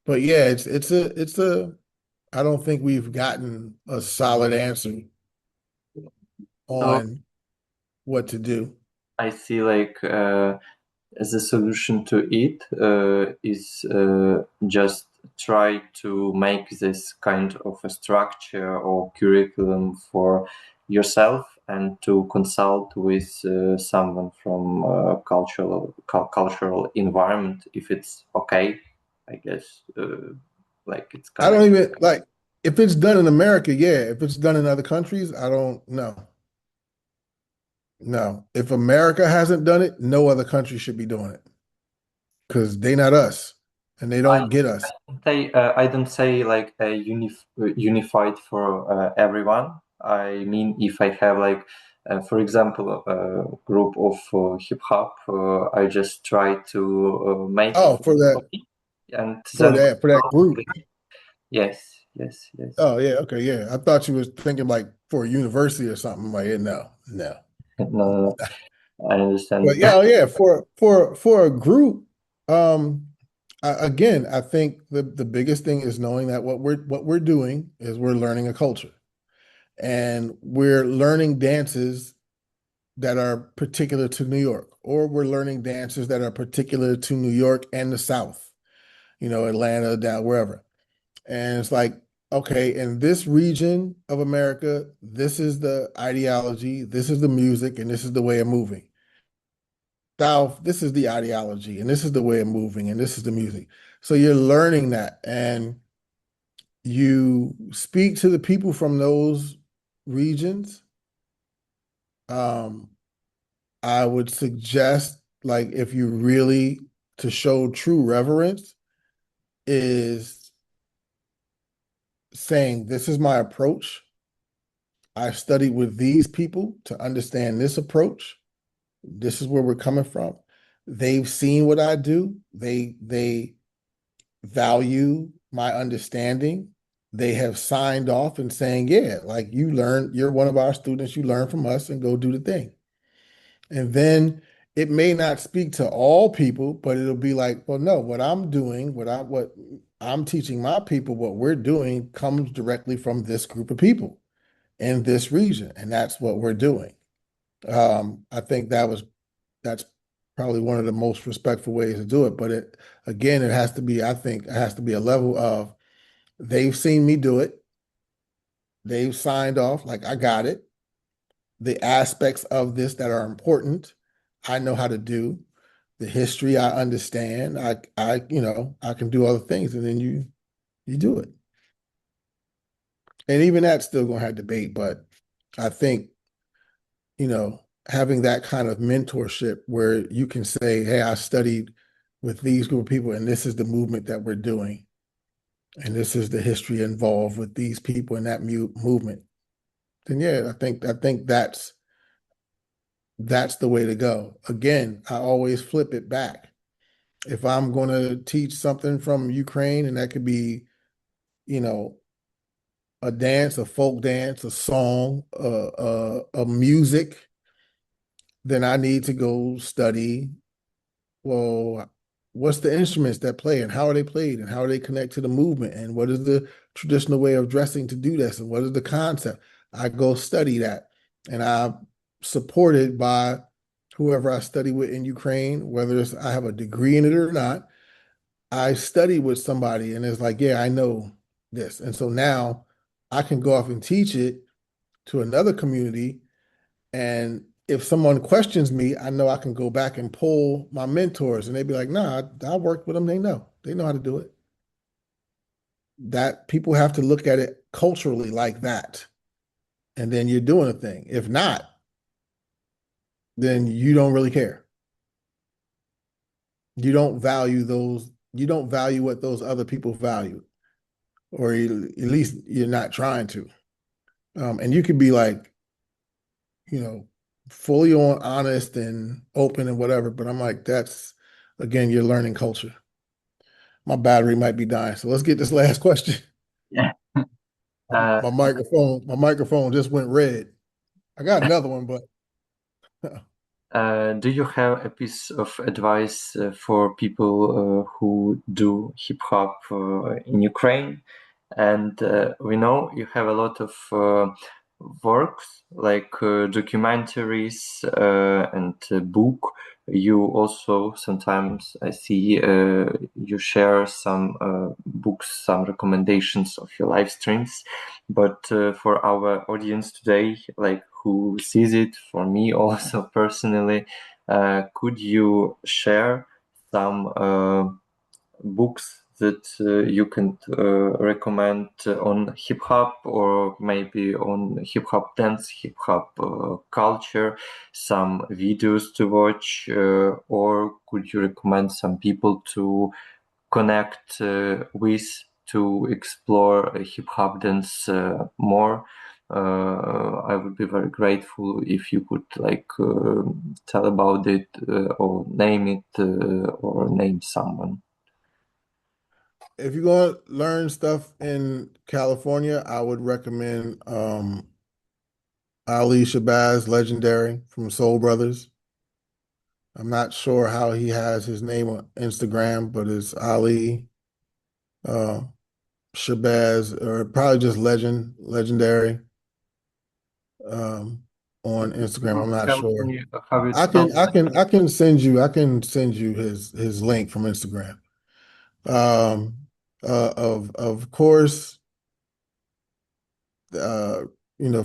but yeah, it's a I don't think we've gotten a solid answer So on what to do. I see like as a solution to it is just try to make this kind of a structure or curriculum for yourself and to consult with someone from cultural environment if it's okay, I guess. Like it's I kind of don't even like if it's done in America, yeah. If it's done in other countries, I don't know. No. If America hasn't done it, no other country should be doing it because they not us and they I don't get us. I don't say like a unified for everyone. I mean, if I have like, for example, a group of hip hop, I just try to make Oh, for that copy and for then that for that group. yes, yes, yes. Oh yeah, okay, yeah. I thought you was thinking like for a university or something. Like, yeah, no, no. No, no, no, I But understand. yeah, oh, yeah, for a group, again, I think the biggest thing is knowing that what we're doing is we're learning a culture. And we're learning dances that are particular to New York, or we're learning dances that are particular to New York and the South, Atlanta, down wherever. And it's like, okay, in this region of America, this is the ideology, this is the music, and this is the way of moving. South, this is the ideology, and this is the way of moving, and this is the music. So you're learning that, and you speak to the people from those regions. Um, I would suggest, like, if you really to show true reverence, is saying, this is my approach. I studied with these people to understand this approach. This is where we're coming from. They've seen what I do. They value my understanding. They have signed off and saying, yeah, like you're one of our students, you learn from us and go do the thing. And then it may not speak to all people, but it'll be like, well, no, what I'm doing, what I'm teaching my people, what we're doing comes directly from this group of people in this region, and that's what we're doing. I think that's probably one of the most respectful ways to do it. But it has to be, I think, it has to be a level of they've seen me do it, they've signed off, like I got it. The aspects of this that are important, I know how to do. The history I understand. I can do other things, and then you do it. And even that's still gonna have debate, but I think, having that kind of mentorship where you can say, hey, I studied with these group of people, and this is the movement that we're doing, and this is the history involved with these people in that movement. Then yeah, I think that's the way to go. Again, I always flip it back. If I'm going to teach something from Ukraine, and that could be, you know, a dance, a folk dance, a song, a music, then I need to go study. Well, what's the instruments that play, and how are they played, and how do they connect to the movement, and what is the traditional way of dressing to do this, and what is the concept? I go study that, and I supported by whoever I study with in Ukraine, whether it's I have a degree in it or not. I study with somebody and it's like, yeah, I know this. And so now I can go off and teach it to another community. And if someone questions me, I know I can go back and pull my mentors and they'd be like, nah, I worked with them. They know how to do it. That people have to look at it culturally like that. And then you're doing a thing. If not, then you don't really care. You don't value what those other people value, or at least you're not trying to. And you could be like, you know, fully on honest and open and whatever, but I'm like, that's again, you're learning culture. My battery might be dying. So let's get this last question. Yeah. Uh, My microphone just went red. I got another one, but do you have a piece of advice for people who do hip hop in Ukraine? And we know you have a lot of works like documentaries and book. You also sometimes I see you share some books, some recommendations of your live streams. But for our audience today, like who sees it, for me also personally, could you share some books that you can recommend on hip hop or maybe on hip hop dance, hip hop culture, some videos to watch, or could you recommend some people to connect with to explore hip hop dance more? I would be very grateful if you could like tell about it or name it or name someone. if you're going to learn stuff in California, I would recommend Ali Shabazz, Legendary from Soul Brothers. I'm not sure how he has his name on Instagram, but it's Ali uh, Shabazz, or probably just Legendary um, on Instagram. I'm not Help sure. me how it spells. I can send you his link from Instagram. Um, of course, uh,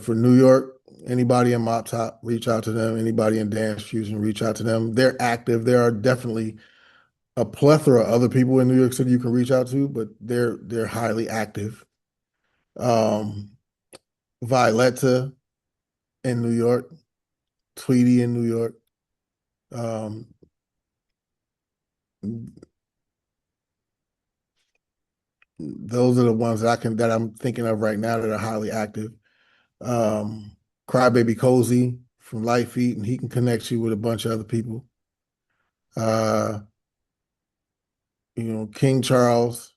for New York, anybody in Mop Top, reach out to them. Anybody in Dance Fusion, reach out to them. They're active. There are definitely a plethora of other people in New York City you can reach out to, but they're highly active. Um, Violetta in New York, Tweety in New York. Um, those are the ones that I'm thinking of right now that are highly active. Um, Crybaby Cozy from Light Feet, and he can connect you with a bunch of other people. Uh, King Charles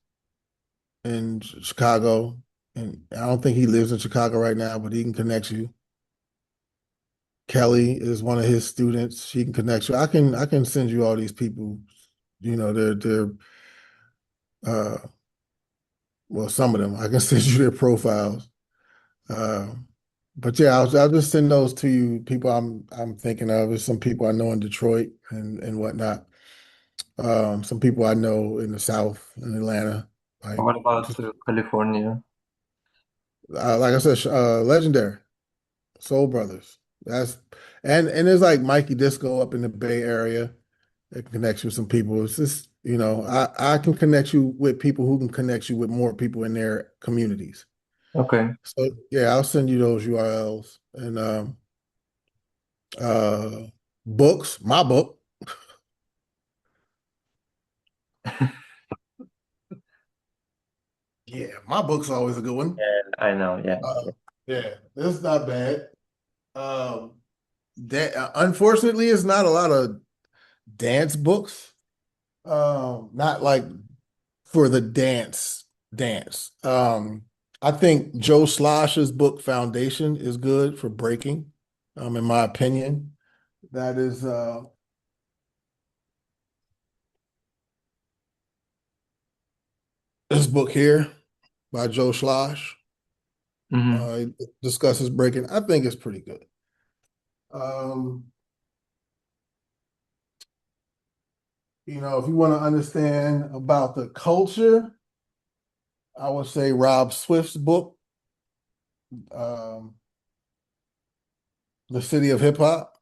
in Chicago, and I don't think he lives in Chicago right now, but he can connect you. Kelly is one of his students. She can connect you. I can send you all these people. They're uh well, some of them. I can send you their profiles. Uh, but yeah, I'll just send those to you. People I'm thinking of. There's some people I know in Detroit and whatnot. Some people I know in the South in Atlanta. Like What about just California? like I said, Legendary Soul Brothers. That's and there's like Mikey Disco up in the Bay Area that can connect you with some people. It's just, I can connect you with people who can connect you with more people in their communities. Okay. So yeah, I'll send you those URLs and uh books, my book. Yeah, my book's always a good one. I know, yeah. Uh, yeah, this is not bad. Um, that unfortunately, it's not a lot of dance books. Not like for the dance. I think Joe Slosh's book Foundation is good for breaking. In my opinion, that is this book here by Joe Slosh. Hmm. It discusses breaking. I think it's pretty good. Um, if you want to understand about the culture, I would say Rob Swift's book, um, The City of Hip Hop.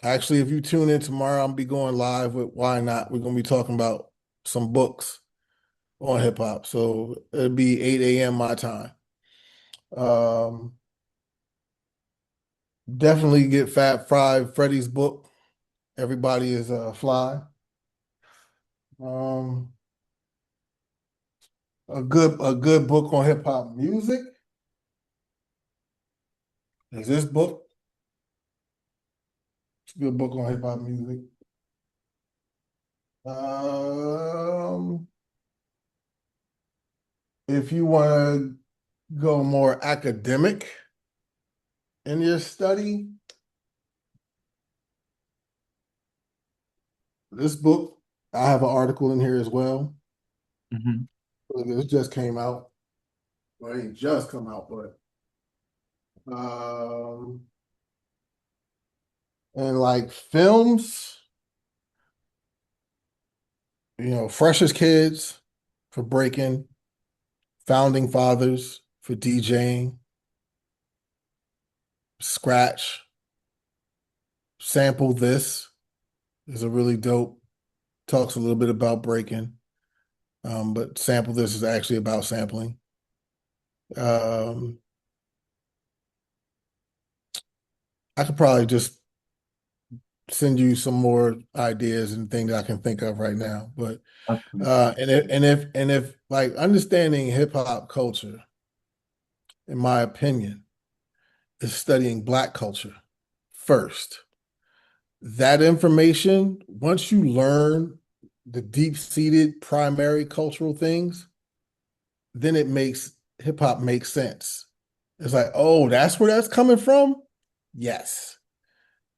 Actually, if you tune in tomorrow, I'll be going live with Why Not. We're gonna be talking about some books on hip hop. So it'll be 8 a.m. my time. Um, Definitely get Fat Five Freddy's book. Everybody is fly. Um, a good book on hip hop music is this book. It's a good book on hip hop music. Um, if you want to go more academic in your study, this book, I have an article in here as well. Mhm. It just came out. Well, it ain't just come out, but um, and like films, Freshest Kids for breaking, Founding Fathers for DJing, Scratch, Sample This is a really dope. Talks a little bit about breaking, but Sample This is actually about sampling. Um, I could probably just send you some more ideas and things I can think of right now. But Okay. and if like understanding hip hop culture, in my opinion, is studying Black culture first. That information, once you learn the deep-seated primary cultural things, then it makes hip hop make sense. It's like, oh, that's where that's coming from? Yes.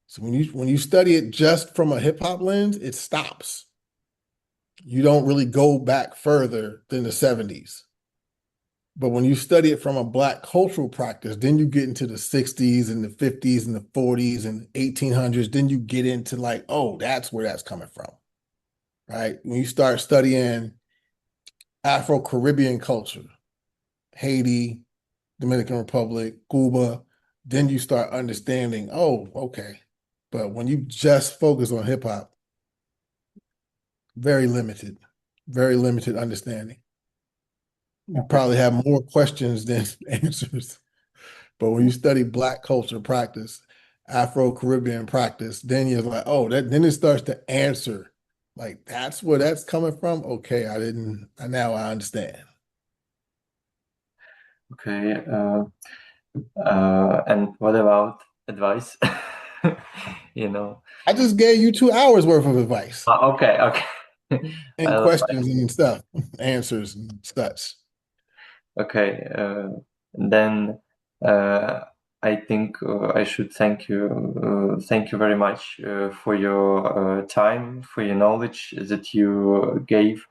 So when you study it just from a hip hop lens, it stops. You don't really go back further than the 70s. But when you study it from a Black cultural practice, then you get into the 60s and the 50s and the 40s and 1800s. Then you get into like, oh, that's where that's coming from, right? When you start studying Afro-Caribbean culture, Haiti, Dominican Republic, Cuba, then you start understanding, oh, okay. But when you just focus on hip hop, very limited, very limited understanding. You Okay. probably have more questions than answers. But when you study Black culture practice, Afro-Caribbean practice, then you're like, oh, then it starts to answer. Like, that's where that's coming from. Okay, now I understand. Okay. And what about advice? You know. I just gave you 2 hours worth of advice Okay. Okay. I and love questions and stuff, answers and such. Okay, then uh, I think I should thank you very much for your time, for your knowledge that you gave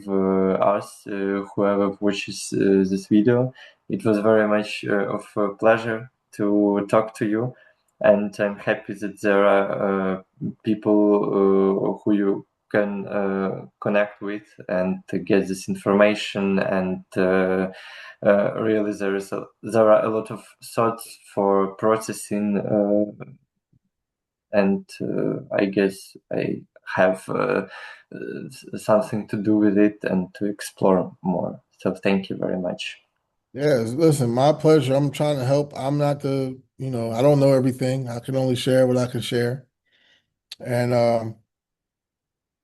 us, whoever watches this video. It was very much of a pleasure to talk to you, and I'm happy that there are people who you can connect with and to get this information and really there are a lot of thoughts for processing and I guess I have something to do with it and to explore more, so thank you very much. Yes, listen, my pleasure. I'm trying to help. I'm not I don't know everything. I can only share what I can share. And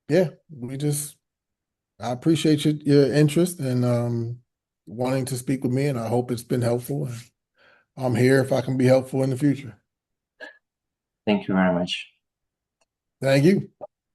yeah, I appreciate your interest and wanting to speak with me, and I hope it's been helpful. And I'm here if I can be helpful in the future. Thank you very much. Thank you.